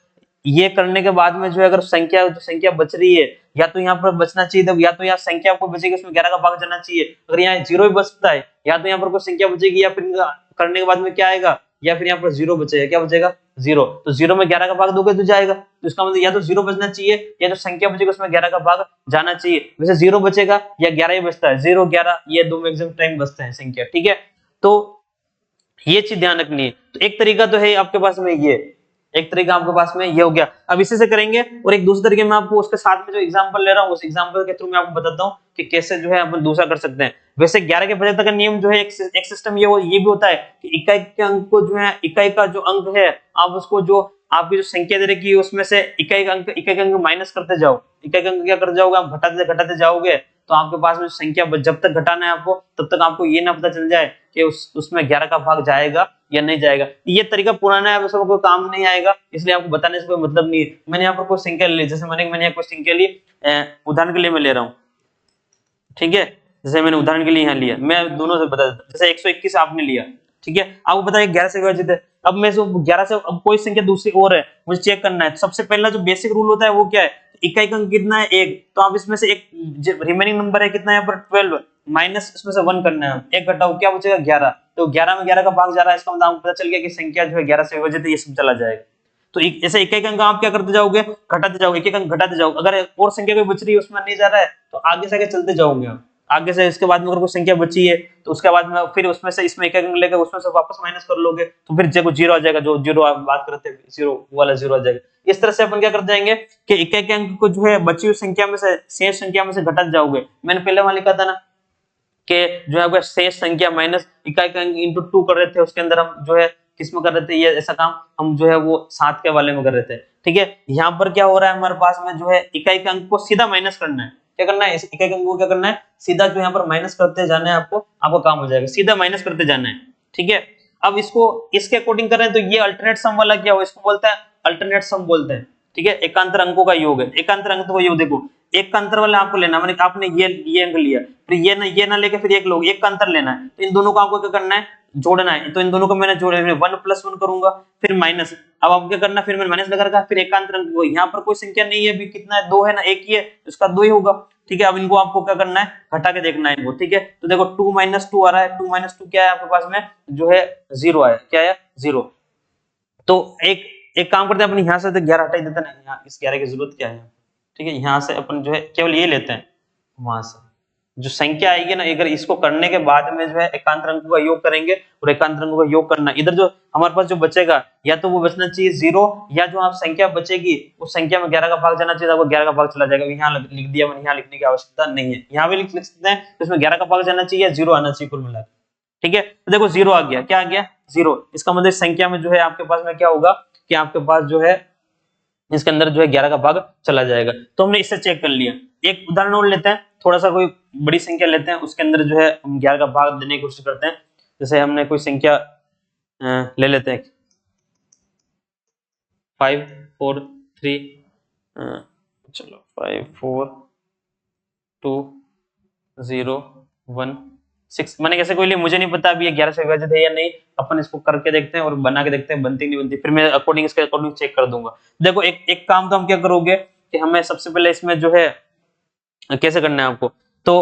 ये करने के बाद में जो है अगर संख्या बच रही है या तो यहाँ पर बचना चाहिए, या तो यहाँ संख्या आपको बचेगी उसमें 11 का भाग जाना चाहिए, अगर यहाँ 0 ही बचता है या तो यहाँ पर कोई संख्या बचेगी या फिर करने के बाद में क्या आएगा, या फिर यहाँ पर 0 बचेगा, क्या बचेगा 0, तो 0 में 11 का भाग दोगे तो जाएगा, तो इसका मतलब या तो 0 बचना चाहिए या जो संख्या बचेगी उसमें 11 का भाग जाना चाहिए, वैसे 0 बचेगा या 11 ही बचता है, 0 11 ये दो मैक्सिमम टाइम बचते हैं संख्या, ठीक है। तो ये चीज ध्यान रखनी है। तो एक तरीका तो है आपके पास में ये, एक तरीका आपके पास में ये हो गया। अब इसी से करेंगे और एक दूसरे तरीके में आपको उसके साथ में जो एग्जांपल ले रहा हूँ उस एग्जांपल के थ्रू मैं आपको बताता हूँ कि कैसे जो है अपन दूसरा कर सकते हैं। वैसे 11 के भाजकता का नियम जो है एक सिस्टम ये भी होता है कि इकाई के अंक को जो है, इकाई का जो अंक है आप उसको जो आपकी जो संख्या दे रखी है उसमें से इकाई का अंक माइनस करते जाओ, इकाई का अंक क्या करते जाओगे आप घटाते जाओगे, तो आपके पास में संख्या जब तक घटाना है आपको तब तक आपको ये ना पता चल जाए कि उसमें 11 का भाग जाएगा या नहीं जाएगा। ये तरीका पुराना है, वैसे कोई काम नहीं आएगा, इसलिए आपको बताने से कोई मतलब नहीं है। मैंने यहाँ पर कोई संख्या ली, जैसे मैंने यहाँ कोई संख्या ली, उदाहरण के लिए मैं ले रहा हूँ, ठीक है। जैसे मैंने उदाहरण के लिए यहाँ लिया, मैं दोनों से बता देता हूँ, जैसे 121 आपने लिया, ठीक है, आपको पता है 11 से विभाजित है। अब मैं 11 से अब कोई संख्या दूसरी और है मुझे चेक करना है, सबसे पहला जो बेसिक रूल होता है वो क्या है, इकाई का अंक कितना है 1, तो आप इसमें से एक रिमेनिंग नंबर है कितना है यहाँ पर 12 माइनस इसमें से 1 करना है, एक घटाओ क्या बचेगा 11, तो 11 में 11 का भाग जा रहा है, इसका मतलब आपको पता चल गया कि संख्या जो है 11 से विभाजित है, ये सब चला जाएगा। तो ऐसे इकाई का अंक आप क्या करते जाओगे, घटाते जाओगे, एक एक अंक घटाते जाओगे, अगर और संख्या कोई बच रही है उसमें नहीं जा रहा है तो आगे से आगे चलते जाओगे आप, आगे से इसके बाद में अगर कोई संख्या बची है तो उसके बाद में फिर उसमें से इसमें एक अंक लेकर उसमें से वापस माइनस कर लोगे तो फिर जब 0 आ जाएगा, जो 0 आप बात करते हैं 0 वाला 0 आ जाएगा। इस तरह से अपन क्या कर जाएंगे कि इकाई के अंक को जो है बची हुई संख्या में से शेष संख्या में से घटाते जाओगे। मैंने पहले वहां लिखा था ना कि जो है शेष संख्या माइनस इकाई का अंक इंटू 2 कर रहे थे, उसके अंदर हम जो है किसमें कर रहे थे, ये ऐसा काम हम जो है वो 7 के वाले में कर रहे थे, ठीक है। यहाँ पर क्या हो रहा है हमारे पास में जो है इकाई के अंक को सीधा माइनस करना है, क्या करना है, इस इकाई के अंक को क्या करना है सीधा जो यहाँ पर माइनस करते जाना है, आपको काम हो जाएगा, सीधा माइनस करते जाना है, ठीक है। अब इसको इसके अकॉर्डिंग कर रहे हैं तो ये अल्टरनेट सम वाला क्या हो, इसको बोलते हैं अल्टरनेट सम बोलते हैं, ठीक है, एकांतर अंकों का योग है। एकांतर अंकों का योग देखो, एक का अंतर वाला आपको लेना, मैंने आपने ये अंक लिया, फिर ये ना लेके फिर एक लोग एक का अंतर लेना है, तो इन दोनों को आपको क्या करना है, जोड़ना है। तो इन दोनों को मैंने जोड़े, 1 + 1 करूंगा, फिर माइनस, अब आपको क्या करना है, फिर मैंने माइनस लगा रखा, फिर एकांतर अंक को, यहाँ पर कोई संख्या नहीं है, अभी कितना है, 2 है ना, एक ही है, इसका 2 ही होगा, ठीक है। अब इनको आपको क्या करना है, घटा के देखना है इनको, ठीक है। तो देखो 2 - 2 आ रहा है, 2 - 2 क्या है आपके पास में, जो है 0 आया, क्या है 0। तो एक काम करते हैं, अपन यहाँ से तो 11 हटा ही देते हैं, यहाँ इस 11 की जरूरत क्या है, ठीक है। यहाँ से अपन जो है केवल ये लेते हैं, वहां से जो संख्या आएगी ना, अगर इसको करने के बाद में जो है एकांतर अंकों का योग करेंगे, और एकांतर अंकों का योग करना, इधर जो हमारे पास जो बचेगा, या तो वो बचना चाहिए 0, या जो आप संख्या बचेगी उस संख्या में 11 का भाग जाना चाहिए, आपको 11 का भाग चला जाएगा। यहाँ लिख दिया मैंने, यहाँ लिखने की आवश्यकता नहीं है, यहाँ भी लिख सकते हैं, तो इसमें 11 का भाग जाना चाहिए, 0 आना चाहिए कुल मिलाकर, ठीक है। तो देखो 0 आ गया, क्या आ गया 0, इसका मतलब संख्या में जो है आपके पास में क्या होगा, कि आपके पास जो है इसके अंदर जो है 11 का भाग चला जाएगा। तो हमने इससे चेक कर लिया। एक उदाहरण और लेते हैं, थोड़ा सा कोई बड़ी संख्या लेते हैं, उसके अंदर जो है हम 11 का भाग देने की कोशिश करते हैं। जैसे हमने कोई संख्या ले लेते हैं 5 4 3, चलो 5 4 2 0 1 6, मैंने कैसे कोई लिए मुझे नहीं पता अभी ये 11 से विभाजित है या नहीं, अपन इसको करके देखते हैं और बना के देखते हैं बनती नहीं बनती, फिर मैं अकॉर्डिंग इसके अकॉर्डिंग चेक कर दूंगा। देखो एक काम तो हम क्या करोगे कि हमें सबसे पहले इसमें जो है कैसे करना है आपको, तो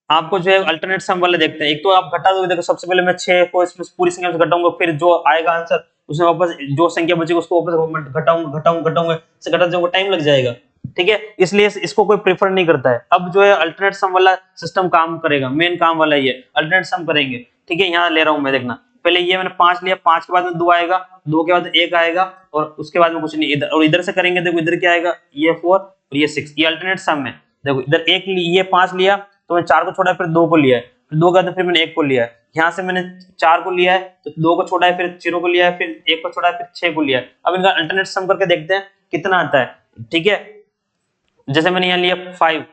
आपको जो है अल्टरनेट सम वाले देखते हैं। एक तो आप घटा दोगे, देखो सबसे पहले मैं 6 को इसमें पूरी संख्या से घटाऊंगा, फिर जो आएगा आंसर उसमें वापस जो संख्या बचेगी उसको वापस घटाऊंगा, से घटाते जाऊंगा, टाइम लग जाएगा, ठीक है। इसलिए इसको कोई प्रेफर नहीं करता है। अब जो है अल्टरनेट सम वाला सिस्टम काम करेगा, मेन काम वाला ये अल्टरनेट सम करेंगे, ठीक है। यहाँ ले रहा हूं मैं, देखना पहले ये मैंने 5 लिया, 5 के बाद में 2 आएगा, 2 के बाद 1 आएगा, और उसके बाद में कुछ नहीं, इधर और इधर से करेंगे, देखो इधर क्या आएगा, ये 4 और ये 6, ये अल्टरनेट सम है। देखो इधर ये 5 लिया, तो मैं 4 को छोड़ा, फिर 2 को लिया है, फिर 2 का, फिर मैंने 1 को लिया है, यहाँ से मैंने 4 को लिया है, तो 2 को छोड़ा है, फिर 0 को लिया है, फिर 1 को छोड़ा है, फिर 6 को लिया है। अब इनका अल्टरनेट सम करके देखते हैं कितना आता है, ठीक है। जैसे मैंने यहाँ लिया 5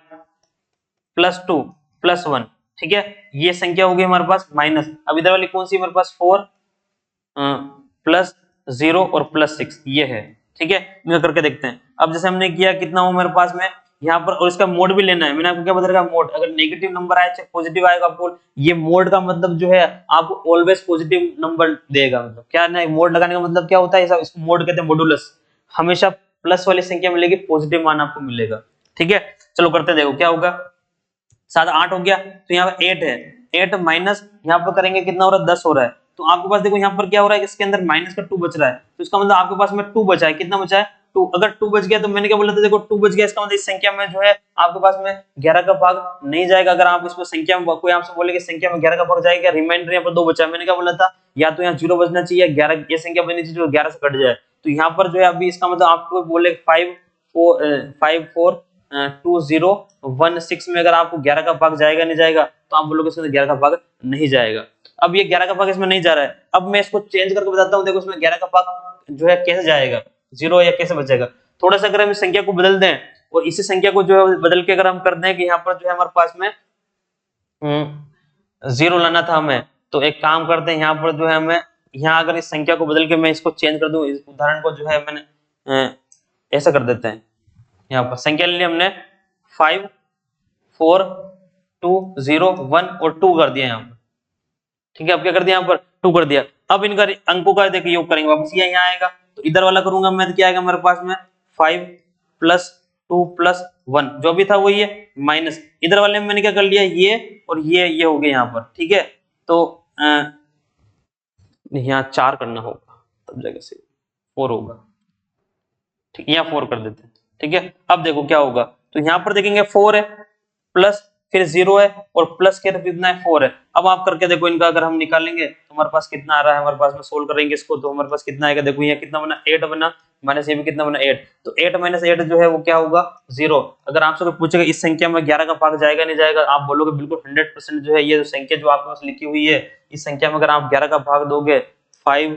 + 2 + 1, ठीक है, ये संख्या होगी हमारे पास माइनस, अब इधर वाली कौन सी हमारे पास 4 + 0 और +6 ये है, ठीक है। इनका करके देखते हैं। अब जैसे हमने किया, कितना हो मेरे पास में यहाँ पर, और इसका मोड भी लेना है, मैंने आपको क्या बता रखा, मोड अगर नेगेटिव नंबर आए चाहे पॉजिटिव आएगा, आपको ये मोड का मतलब जो है आपको ऑलवेज पॉजिटिव नंबर देगा। मतलब क्या है, मोड लगाने का मतलब क्या होता है, इसको मोड कहते हैं, मॉडुलस, हमेशा प्लस वाली संख्या मिलेगी, पॉजिटिव मान आपको मिलेगा, ठीक है। चलो करते हैं, देखो क्या होगा, 7 8 हो गया, तो यहाँ पर 8 है, 8 माइनस यहाँ पर करेंगे कितना हो रहा है, 10 हो रहा है। तो आपके पास देखो यहाँ पर क्या हो रहा है, इसके अंदर माइनस का 2 बच रहा है, तो इसका मतलब आपके पास में 2 बचा है, कितना बचा है 2। अगर 2 बच गया तो मैंने क्या बोला था, देखो 2 बच गया, इसका मतलब इस संख्या में जो है आपके पास में 11 का भाग नहीं जाएगा। अगर आप इसमें संख्या में कोई आपसे बोले कि संख्या में 11 का भाग जाएगा, रिमाइंडर यहाँ पर 2 बचा है, मैंने क्या बोला था, या तो यहाँ 0 बचना चाहिए, 11 ये संख्या बचनी चाहिए जो 11 से कट जाए। तो यहाँ पर जो है अभी इसका मतलब आपको बोले 5 4 2 0 1 6 में अगर आपको 11 का भाग जाएगा नहीं जाएगा, तो आप बोलोगे इसमें 11 का भाग नहीं जाएगा। अब ये 11 का भाग इसमें नहीं जा रहा है, अब मैं इसको चेंज करके बताता हूँ। देखो इसमें 11 का भाग जो है कैसे जाएगा, 0 या कैसे बचेगा। थोड़ा सा अगर हम इस संख्या को बदल दें, और इसी संख्या को जो है बदल के अगर हम कर दें कि यहाँ पर जो है हमारे पास में 0 लाना था हमें, तो एक काम करते हैं, यहाँ पर जो है हमें, यहाँ अगर इस संख्या को बदल के मैं इसको चेंज कर दूं, इस उदाहरण को जो है मैंने ऐसा कर देते हैं। यहाँ पर संख्या ले ली हमने 5 4 2 0 1 और 2 कर दिया यहाँ पर, ठीक है। अब क्या कर दिया, यहाँ पर 2 कर दिया। अब इनका अंकों का देखिए योग करेंगे, वापस ये यहाँ आएगा, तो इधर वाला करूंगा मैं, तो क्या आएगा मेरे पास में 5 + 2 + 1 जो भी था वही है, माइनस इधर वाले में मैंने क्या कर लिया, ये और ये हो गए यहाँ पर, ठीक है। तो यहाँ 4 करना होगा, तब जगह से 4 होगा, ठीक है, यहाँ 4 कर देते हैं, ठीक है। अब देखो क्या होगा, तो यहाँ पर देखेंगे 4 है, प्लस फिर 0 है, और प्लस के कितना है 4 है। अब आप करके देखो, इनका अगर हम निकालेंगे तो हमारे पास कितना आ रहा है, हमारे पास में सोल्व करेंगे इसको, तो हमारे पास कितना आएगा, देखो ये कितना बना 8 बना, माइनस ये भी कितना बना 8, तो 8 - 8 जो है वो क्या होगा 0। अगर आपसे कोई पूछेगा इस संख्या में 11 का भाग जाएगा नहीं जाएगा, आप बोलोगे बिल्कुल 100% जो है ये जो संख्या जो आपके पास लिखी हुई है, इस संख्या में अगर आप 11 का भाग दोगे, 5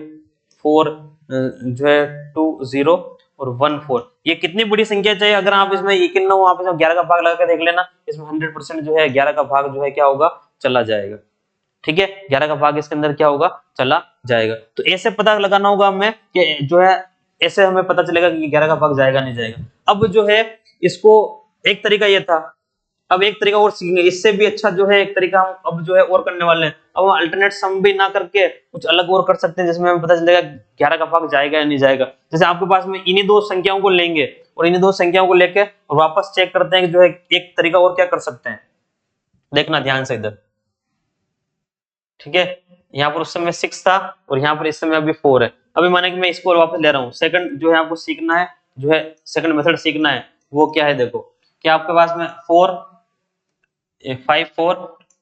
4 जो है 2 0 और 1 4, ये कितनी बड़ी संख्या चाहिए, अगर आप इसमें यकीन ना हो आप इसमें 11 का भाग लगा के देख लेना, इसमें 100% जो है 11 का भाग जो है क्या होगा, चला जाएगा, ठीक है। 11 का भाग इसके अंदर क्या होगा, चला जाएगा। तो ऐसे पता लगाना होगा हमें कि जो है ऐसे हमें पता चलेगा कि 11 का भाग जाएगा नहीं जाएगा। अब जो है इसको एक तरीका ये था, अब एक तरीका और सीखेंगे, इससे भी अच्छा जो है एक तरीका हम अब जो है और करने वाले हैं। अब हम अल्टरनेट सम भी ना करके कुछ अलग और कर सकते हैं, जिसमें हमें पता चलेगा 11 का भाग जाएगा या नहीं जाएगा। जैसे आपके पास में इन्हीं दो संख्याओं को लेंगे और इन्हीं दो संख्याओं को लेके वापस चेक करते हैं कि जो है एक तरीका और क्या कर सकते हैं। देखना ध्यान से इधर, ठीक है। यहाँ पर उस समय 6 था और यहाँ पर इस समय अभी 4 है। अभी माने कि मैं इसको वापस ले रहा हूँ, सेकंड जो है आपको सीखना है, जो है सेकंड मेथड सीखना है, वो क्या है देखो कि आपके पास में 4 5 4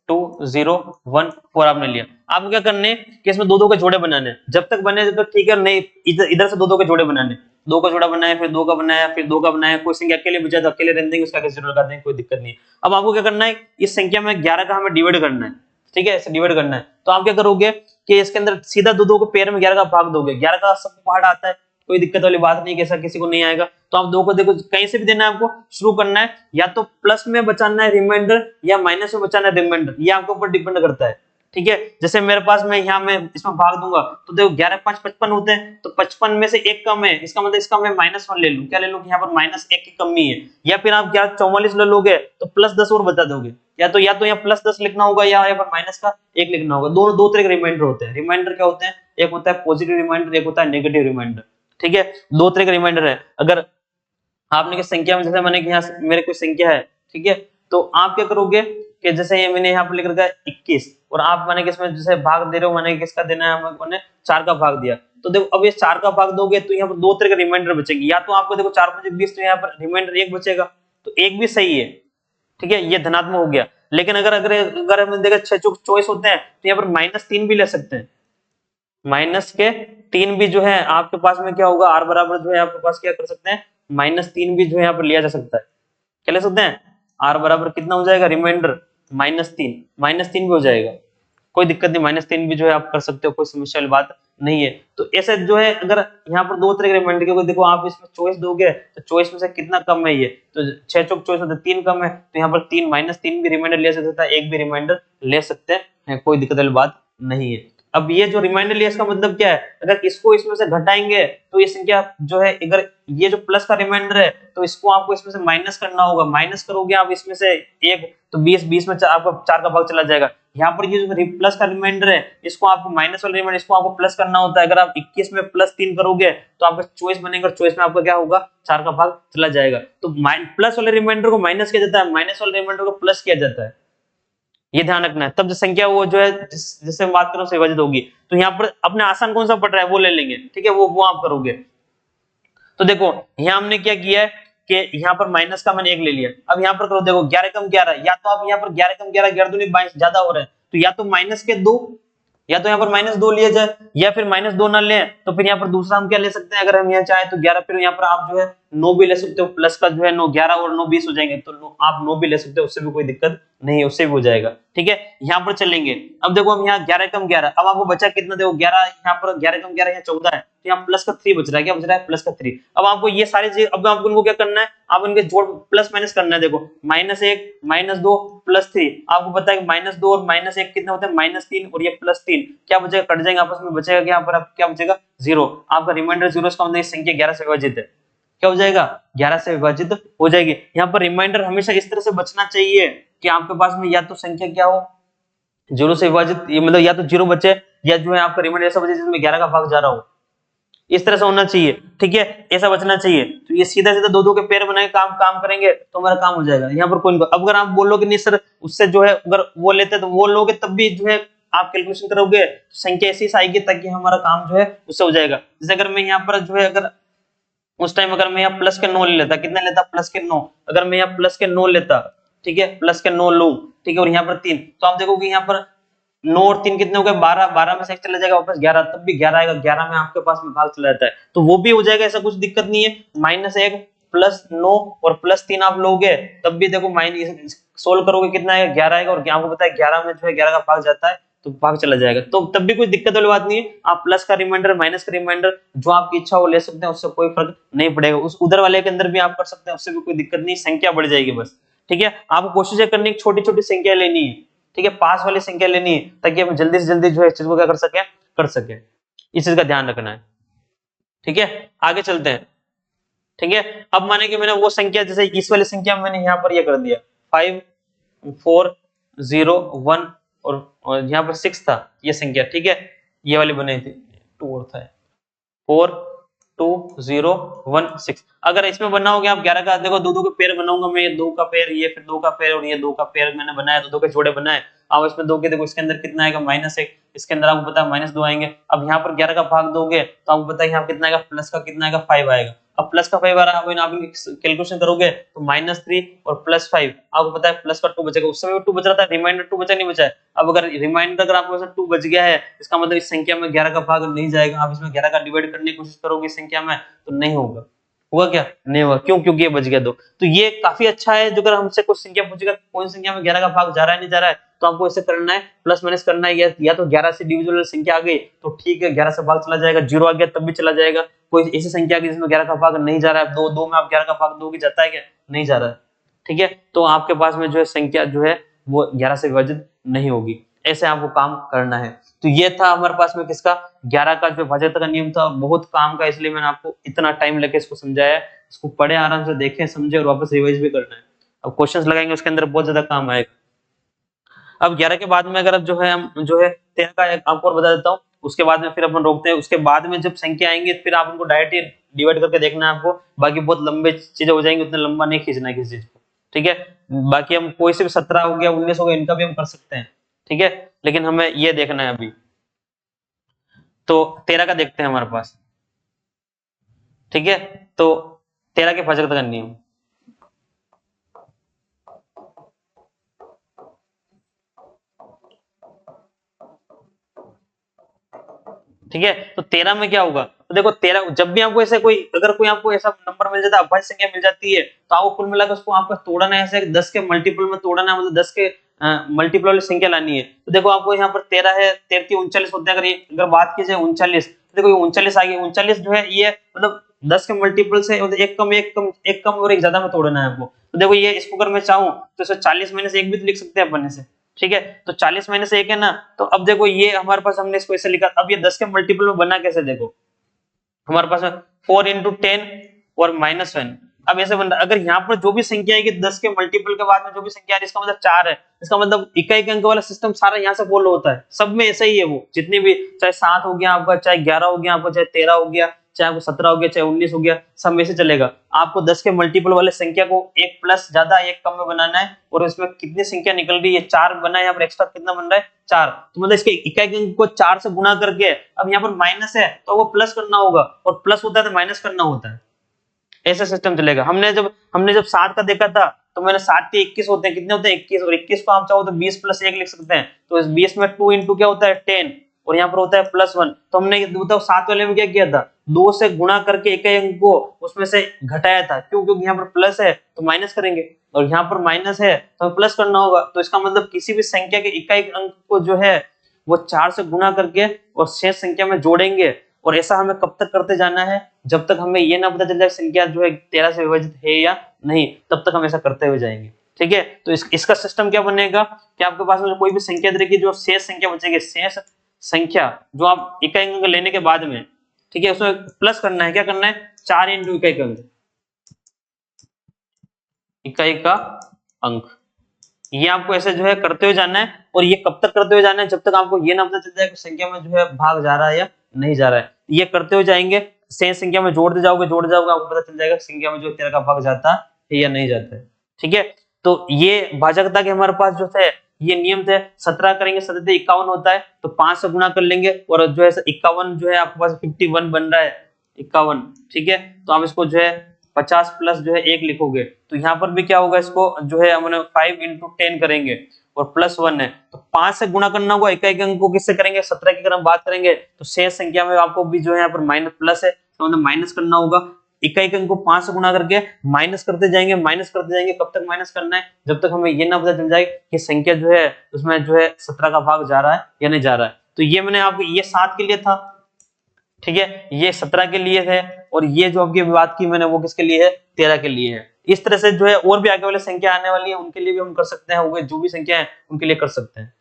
2 0 1 4 आपने लिया। आपको क्या करने कि इसमें दो दो के जोड़े बनाने, जब तक बने तो ठीक है, नहीं इधर से दो दो के जोड़े बनाने, दो का जोड़ा बनाया, फिर दो का बनाया, फिर दो का बनाया, कोई संख्या अकेले बचा तो अकेले रहने देंगे, उसका कैसे जोड़ लगा देंगे, कोई दिक्कत नहीं है। अब आपको क्या करना है, इस संख्या में 11 का हमें डिवाइड करना है, ठीक है, इसे डिवाइड करना है। तो आप क्या करोगे कि इसके अंदर सीधा दो दो को पेयर में 11 का भाग दोगे, 11 का सबको पहाड़ आता है, कोई दिक्कत वाली बात नहीं, कैसा किसी को नहीं आएगा। तो आप दो को देखो कहीं से भी देना है, आपको शुरू करना है या तो प्लस में बचाना है रिमाइंडर या माइनस में बचाना है रिमाइंडर, ये आपके ऊपर डिपेंड करता है, ठीक है। जैसे मेरे पास में यहाँ मैं इसमें भाग दूंगा तो देखो 11 5 55 होते हैं, तो 55 में से एक कम है, इसका मतलब इसका मैं -1 ले लूं, क्या ले लूं कि यहाँ पर -1 की कमी है, या फिर आप क्या 44 ले लोगे तो +10 और बता दोगे, या तो यहाँ +10 लिखना होगा या यहाँ पर माइनस का 1 लिखना होगा। दोनों दो तरह के रिमाइंडर होते हैं। रिमाइंडर क्या होते हैं, एक होता है पॉजिटिव रिमाइंडर, एक होता है नेगेटिव रिमाइंडर, ठीक है। दो तरह के रिमाइंडर है। अगर आपने की संख्या में, जैसे मैंने यहाँ मेरे कोई संख्या है, ठीक है, तो आप क्या करोगे कि जैसे ये मैंने यहाँ पर लिख रखा है 21 और आप माने कि इसमें जैसे भाग दे रहे हो, माने किसका देना है, मैंने 4 का भाग दिया, तो देखो अब ये 4 का भाग दोगे तो यहाँ पर दो तरह के रिमाइंडर बचेंगे, या तो आपको देखो 4 5 20, तो यहाँ पर रिमाइंडर 1 बचेगा, तो 1 भी सही है, ठीक है, ये धनात्मक हो गया। लेकिन अगर अगर अगर हम देखा 6 चौक 24 होते हैं तो यहाँ पर -3 भी ले सकते हैं, माइनस के 3 भी जो है आपके पास में क्या होगा, r बराबर जो है आपके पास क्या कर सकते हैं, -3 भी जो है यहाँ पर लिया जा सकता है। क्या ले सकते हैं, r बराबर कितना हो जाएगा, रिमाइंडर -3 भी हो जाएगा, कोई दिक्कत नहीं, -3 भी जो है आप कर सकते हो, कोई समस्या वाली बात नहीं है। तो ऐसे जो है अगर यहाँ पर दो तरह के रिमाइंडर के, देखो आप इसमें चॉइस दोगे तो चॉइस में से कितना कम है, ये तो 6 चौक 24 में 3 कम है, तो यहाँ पर -3 भी रिमाइंडर ले सकता है, एक भी रिमाइंडर ले सकते हैं, कोई दिक्कत वाली बात नहीं है। अब ये जो रिमाइंडर लिया इसका मतलब क्या है, अगर इसको इसमें से घटाएंगे तो ये संख्या जो है, अगर ये जो प्लस का रिमाइंडर है तो इसको आपको इसमें से माइनस करना होगा, माइनस करोगे आप इसमें से एक तो 20 में आपका 4 का भाग चला जाएगा। यहाँ पर ये जो प्लस का रिमाइंडर है इसको आपको माइनस वाला रिमाइंडर इसको आपको प्लस करना होता है। अगर आप 21 में +3 करोगे तो आपका चॉइस बनेगा और चॉइस में आपका क्या होगा, 4 का भाग चला जाएगा। तो प्लस वाले रिमाइंडर को माइनस किया जाता है, माइनस वाले रिमाइंडर को प्लस किया जाता है, ये ध्यान रखना है। तब जो संख्या वो जो है जिससे हम बात करो से विभाजित होगी। तो यहाँ पर अपने आसान कौन सा पड़ रहा है वो ले लेंगे, ठीक है, वो आप करोगे। तो देखो यहाँ हमने क्या किया है कि यहाँ पर माइनस का मैंने 1 ले लिया। अब यहाँ पर करो, देखो 11 कम 11, या तो आप यहाँ पर 11 कम 11 11 दूनी 22 ज्यादा हो रहा है, तो या तो -2, या तो यहाँ पर -2 लिया जाए, या फिर -2 ना ले तो फिर यहाँ पर दूसरा हम क्या ले सकते हैं, अगर हम यहाँ चाहे तो 11, फिर यहाँ पर आप जो है 9 भी ले सकते हो, प्लस का जो है 9 11 और 9 20 हो जाएंगे, तो आप 9 भी ले सकते हो, उससे भी कोई दिक्कत नहीं है, उससे भी हो जाएगा, ठीक है। यहाँ पर चलेंगे, अब देखो हम यहाँ 11 कम 11, अब आपको बचा कितना, देखो 11 यहाँ पर 11 कम 11 यहाँ 14 है, तो यहाँ प्लस का 3 बच रहा है, क्या बच रहा है, प्लस का 3। अब आपको ये सारी चीज, अब आपको इनको क्या करना है, आप इनके जोड़ प्लस माइनस करना है। देखो -1 -2 +3, आपको पता है कि -2 और -1 कितने होते हैं, -3, और ये +3 क्या बचेगा, कट जाएंगे आपस में, बचेगा क्या, यहाँ पर क्या बचेगा, 0। आपका रिमाइंडर 0, इसका मतलब संख्या 11 से विभाजित है, क्या हो जाएगा, 11 से विभाजित हो जाएगी। यहाँ पर रिमाइंडर हमेशा इस तरह से बचना चाहिए कि आपके पास में या तो संख्या क्या हो 0 से विभाजित, मतलब या तो 0 बचे, या जो है आपका रिमाइंडर ऐसा बचे जिसमें 11 का भाग जा रहा हो, इस तरह से होना चाहिए, ठीक है, ऐसा बचना चाहिए। तो ये सीधा सीधा दो के पेयर बनाए काम करेंगे तो हमारा काम हो जाएगा। यहाँ पर कोई, अब अगर आप बोलोगे नहीं सर उससे जो है अगर वो लेते तो वो लोगे, तब भी जो है आप कैलकुलेशन करोगे तो संख्या ऐसी आएगी ताकि हमारा काम जो है उससे हो जाएगा। जैसे अगर मैं यहाँ पर जो है, अगर उस टाइम अगर मैं यहाँ प्लस के 9 ले लेता, कितने लेता, प्लस के 9, अगर मैं यहाँ प्लस के 9 लेता, ठीक है, प्लस के 9 लूं, ठीक है, और यहाँ पर 3, तो आप देखोगे यहाँ पर 9 और 3 कितने हो गए, 12, 12 में से एक चला जाएगा वापस 11, तब भी 11 आएगा, 11 में आपके पास में भाग चला जाता है, तो वो भी हो जाएगा, ऐसा कुछ दिक्कत नहीं है। -1 +9 और +3 आप लोगे, तब भी देखो माइनस सोल्व करोगे कितना आएगा, 11 आएगा, और आपको पता है 11 में जो है 11 का भाग जाता है तो भाग चला जाएगा, तो तब भी कोई दिक्कत वाली बात नहीं है। आप प्लस का रिमाइंडर माइनस का रिमाइंडर जो आपकी इच्छा हो ले सकते हैं, उससे कोई फर्क नहीं पड़ेगा। उस उधर वाले के अंदर भी आप कर सकते हैं, उससे भी कोई दिक्कत नहीं, संख्या बढ़ जाएगी बस, ठीक है। आपको कोशिश करनी है छोटी छोटी संख्या लेनी है, ठीक है, पास वाली संख्या लेनी है, ताकि हम जल्दी से जल्दी जो है इस चीज को क्या कर सके, इस चीज का ध्यान रखना है। ठीक है, आगे चलते हैं। ठीक है, अब माने कि मैंने वो संख्या, जैसे इस वाली संख्या मैंने यहाँ पर ये कर दिया 5 4 0 1 और यहाँ पर 6 था ये संख्या। ठीक है, ये वाली बनी थी 2 और था 4 2 0 1 6। अगर इसमें बनाओगे आप 11 का, देखो दो दो के पेयर बनाऊंगा मैं, ये 2 का पेयर, ये फिर 2 का पेयर और ये 2 का पेयर मैंने बनाया, दो दो के जोड़े बनाए। अब इसमें 2 के देखो इसके अंदर कितना आएगा -1, इसके अंदर आपको पता है -2 आएंगे। अब यहाँ पर 11 का भाग दोगे तो आपको पता है यहाँ कितना आएगा, प्लस का कितना आएगा 5 आएगा। अब प्लस का 5 आ रहा है, आप कैलकुलेशन करोगे तो -3 और +5, आपको पता है प्लस का 2 बचेगा, उस समय 2 बच रहा था, रिमाइंडर 2 बचा नहीं बचा है। अब अगर रिमाइंडर अगर आपके पास 2 बच गया है, इसका मतलब इस संख्या में 11 का भाग नहीं जाएगा। आप इसमें 11 का डिवाइड करने की कोशिश करोगे इस संख्या में तो नहीं होगा। हुआ क्या? नहीं हुआ। क्यों? क्योंकि ये बच गया 2। तो ये काफी अच्छा है, जो अगर हमसे कुछ संख्या पूछेगा कौन संख्या में 11 का भाग जा रहा है नहीं जा रहा है, तो आपको ऐसे करना है, प्लस माइनस करना है। या तो 11 से डिविजिबल संख्या आ गई तो ठीक है, 11 से भाग चला जाएगा, 0 आ गया तब भी चला जाएगा। कोई ऐसी संख्या आ गई जिसमें 11 का भाग नहीं जा रहा है, 2 में आप 11 का भाग दोगे, जाता है क्या? नहीं जा रहा है। ठीक है, तो आपके पास में जो है संख्या जो है वो 11 से विभाजित नहीं होगी। ऐसे आपको काम करना है। तो ये था हमारे पास में किसका, 11 का जो भाज्यता का नियम था, बहुत काम का, इसलिए मैंने आपको इतना टाइम लेके इसको समझाया है। इसको पढ़े, आराम से देखें, समझे और वापस रिवाइज भी करना है। अब क्वेश्चंस लगाएंगे उसके अंदर बहुत ज्यादा काम आएगा। अब 11 के बाद में अगर अब जो है हम जो है 13 का आपको और बता देता हूँ, उसके बाद में फिर अपन रोकते हैं। उसके बाद में जब संख्या आएंगे फिर आप उनको डायरेक्ट डिवाइड करके देखना है आपको, बाकी बहुत लंबे चीजें हो जाएंगी, उतना लंबा नहीं खींचना है किसी चीज को। ठीक है, बाकी हम कोई से भी 17 हो गया 19 हो गया इनका भी हम कर सकते हैं। ठीक है, लेकिन हमें ये देखना है अभी। तो 13 का देखते हैं हमारे पास। ठीक है, तो 13 के भाजकता का नियम। ठीक है, तो 13 में क्या होगा, तो देखो 13 जब भी आपको ऐसे कोई, अगर कोई आपको ऐसा नंबर मिल जाता है, अभाज्य संख्या मिल जाती है, तो आपको कुल मिलाकर उसको आपको तोड़ना है, ऐसे 10 के मल्टीपल में तोड़ना है, मतलब 10 के मल्टीपल वाली संख्या लानी है। तो देखो आपको यहाँ पर 13 है, 13 की 39 होते हैं, अगर बात की जाए 39, तो देखो 39 आ गई। 39 जो है ये मतलब 10 के मल्टीपल से मतलब एक कम और एक ज्यादा में तोड़ना है आपको। तो देखो ये इसको अगर मैं चाहूँ तो इसे 40 - 1 भी तो लिख सकते हैं अपन से। ठीक है, तो 40 - 1 है ना, तो अब देखो ये हमारे पास हमने इसको ऐसे लिखा। अब ये 10 के मल्टीपल में बना कैसे, देखो हमारे पास 4 × 10 और -1। अब ऐसे बन रहा, अगर यहाँ पर जो भी संख्या आएगी 10 के मल्टीपल के बाद में जो भी संख्या आ रही है, इसका मतलब 4 है। इसका मतलब इकाई अंक वाला सिस्टम सारा यहाँ से फॉलो होता है, सब में ऐसा ही है वो, जितनी भी, चाहे 7 हो गया आपका, चाहे 11 हो गया आपका, चाहे 13 हो गया, चाहे आपको 17 हो गया, चाहे 19 हो गया, सब में से चलेगा। आपको 10 के मल्टीपल वाले संख्या को एक प्लस ज्यादा एक कम में बनाना है, और इसमें कितनी संख्या निकल रही है, 4 बना है, यहाँ पर एक्स्ट्रा कितना बन रहा है 4। तो मतलब इसके इकाई अंक को 4 से गुणा करके, अब यहाँ पर माइनस है तो वो प्लस करना होगा, और प्लस होता है तो माइनस करना होता है। ऐसा सिस्टम चलेगा। हमने जब 7 का देखा था तो मैंने 7 के 21 होते हैं, कितने होते हैं 21, और 21 को आप चाहो तो 20 + 1 लिख सकते हैं। तो इस 20 में 2 × क्या होता है 10, और यहाँ पर होता है +1। तो हमने बताओ 7 वाले में क्या किया था, 2 से गुणा करके इकाई अंक को उसमें से घटाया था। क्यों? क्योंकि यहाँ पर प्लस है तो माइनस करेंगे, और यहाँ पर माइनस है तो प्लस करना होगा। तो इसका मतलब किसी भी संख्या के इकाई अंक को जो है वो 4 से गुणा करके और शेष संख्या में जोड़ेंगे, और ऐसा हमें कब तक करते जाना है, जब तक हमें ये ना पता चल जाए संख्या जो है 13 से विभाजित है या नहीं, तब तक हम ऐसा करते हुए जाएंगे। ठीक है, तो इसका सिस्टम क्या बनेगा कि आपके पास में कोई भी संख्या रहेगी, जो शेष संख्या बचेगी, शेष संख्या जो आप इकाई अंक लेने के बाद में, ठीक है, उसमें प्लस करना है। क्या करना है, 4 × इकाई का अंक, इकाई का अंक। ये आपको ऐसे जो है करते हुए जाना है, और ये कब तक करते हुए जाना है, जब तक आपको ये ना पता चल जाए कि संख्या में जो है भाग जा रहा है या नहीं जा रहा है। ये करते हुए जाएंगे, शेष संख्या में जोड़ते जाओगे आपको पता चल जाएगा संख्या में जो 13 का भाग जाता है या नहीं जाता है। ठीक है, तो ये भाजकता के हमारे पास जो थे ये नियम थे। 17 करेंगे, 17 51 होता है, तो 5 से गुणा कर लेंगे, और जो है 51 जो है आपके पास 51 बन रहा है 51। ठीक है, तो आप इसको जो है 50 प्लस जो है 1 लिखोगे, तो यहाँ पर भी क्या होगा, इसको जो है हमने 5 × 10 करेंगे और +1 है, तो 5 से गुणा करना होगा। इकाई अंक को किससे करेंगे, 17 की अगर हम बात करेंगे तो शेष संख्या में आपको भी जो है यहाँ पर माइनस प्लस है, तो मतलब माइनस करना होगा। इकाई अंक को 5 से गुणा करके माइनस करते जाएंगे, कब तक माइनस करना है, जब तक हमें ये ना पता चल जाए कि संख्या जो है उसमें जो है 17 का भाग जा रहा है या नहीं जा रहा है। तो ये मैंने आपको ये 7 के लिए था, ठीक है, ये 17 के लिए है, और ये जो आपकी बात की मैंने वो किसके लिए है, 13 के लिए है। इस तरह से जो है और भी आगे वाले संख्या आने वाली है उनके लिए भी हम कर सकते हैं, हो जो भी संख्या है उनके लिए कर सकते हैं।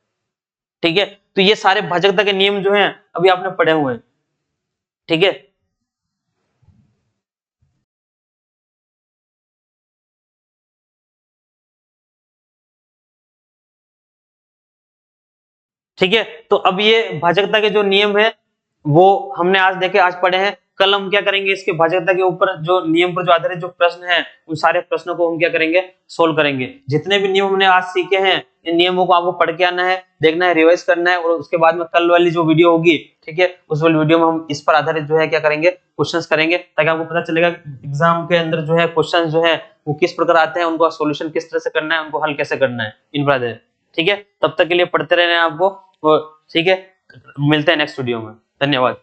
ठीक है, तो ये सारे भाजकता के नियम जो हैं अभी आपने पढ़े हुए हैं। ठीक है, ठीक है। तो अब ये भाजकता के जो नियम है वो हमने आज देखे, आज पढ़े हैं। कल हम क्या करेंगे, इसके भाजकता के ऊपर जो नियम पर जो आधारित जो प्रश्न है उन सारे प्रश्नों को हम क्या करेंगे, सोल्व करेंगे। जितने भी नियम हमने आज सीखे हैं इन नियमों को आपको पढ़ के आना है, देखना है, रिवाइज करना है, और उसके बाद में कल वाली जो वीडियो होगी, ठीक है, उस वाली वीडियो में हम इस पर आधारित जो है क्या करेंगे, क्वेश्चंस करेंगे, ताकि आपको पता चलेगा एग्जाम के अंदर जो है क्वेश्चन जो है वो किस प्रकार आते हैं, उनको सोल्यूशन किस तरह से करना है, उनको हल कैसे करना है, इन पर आधारित। ठीक है, तब तक के लिए पढ़ते रहना है आपको, ठीक है। मिलते हैं नेक्स्ट वीडियो में। धन्यवाद।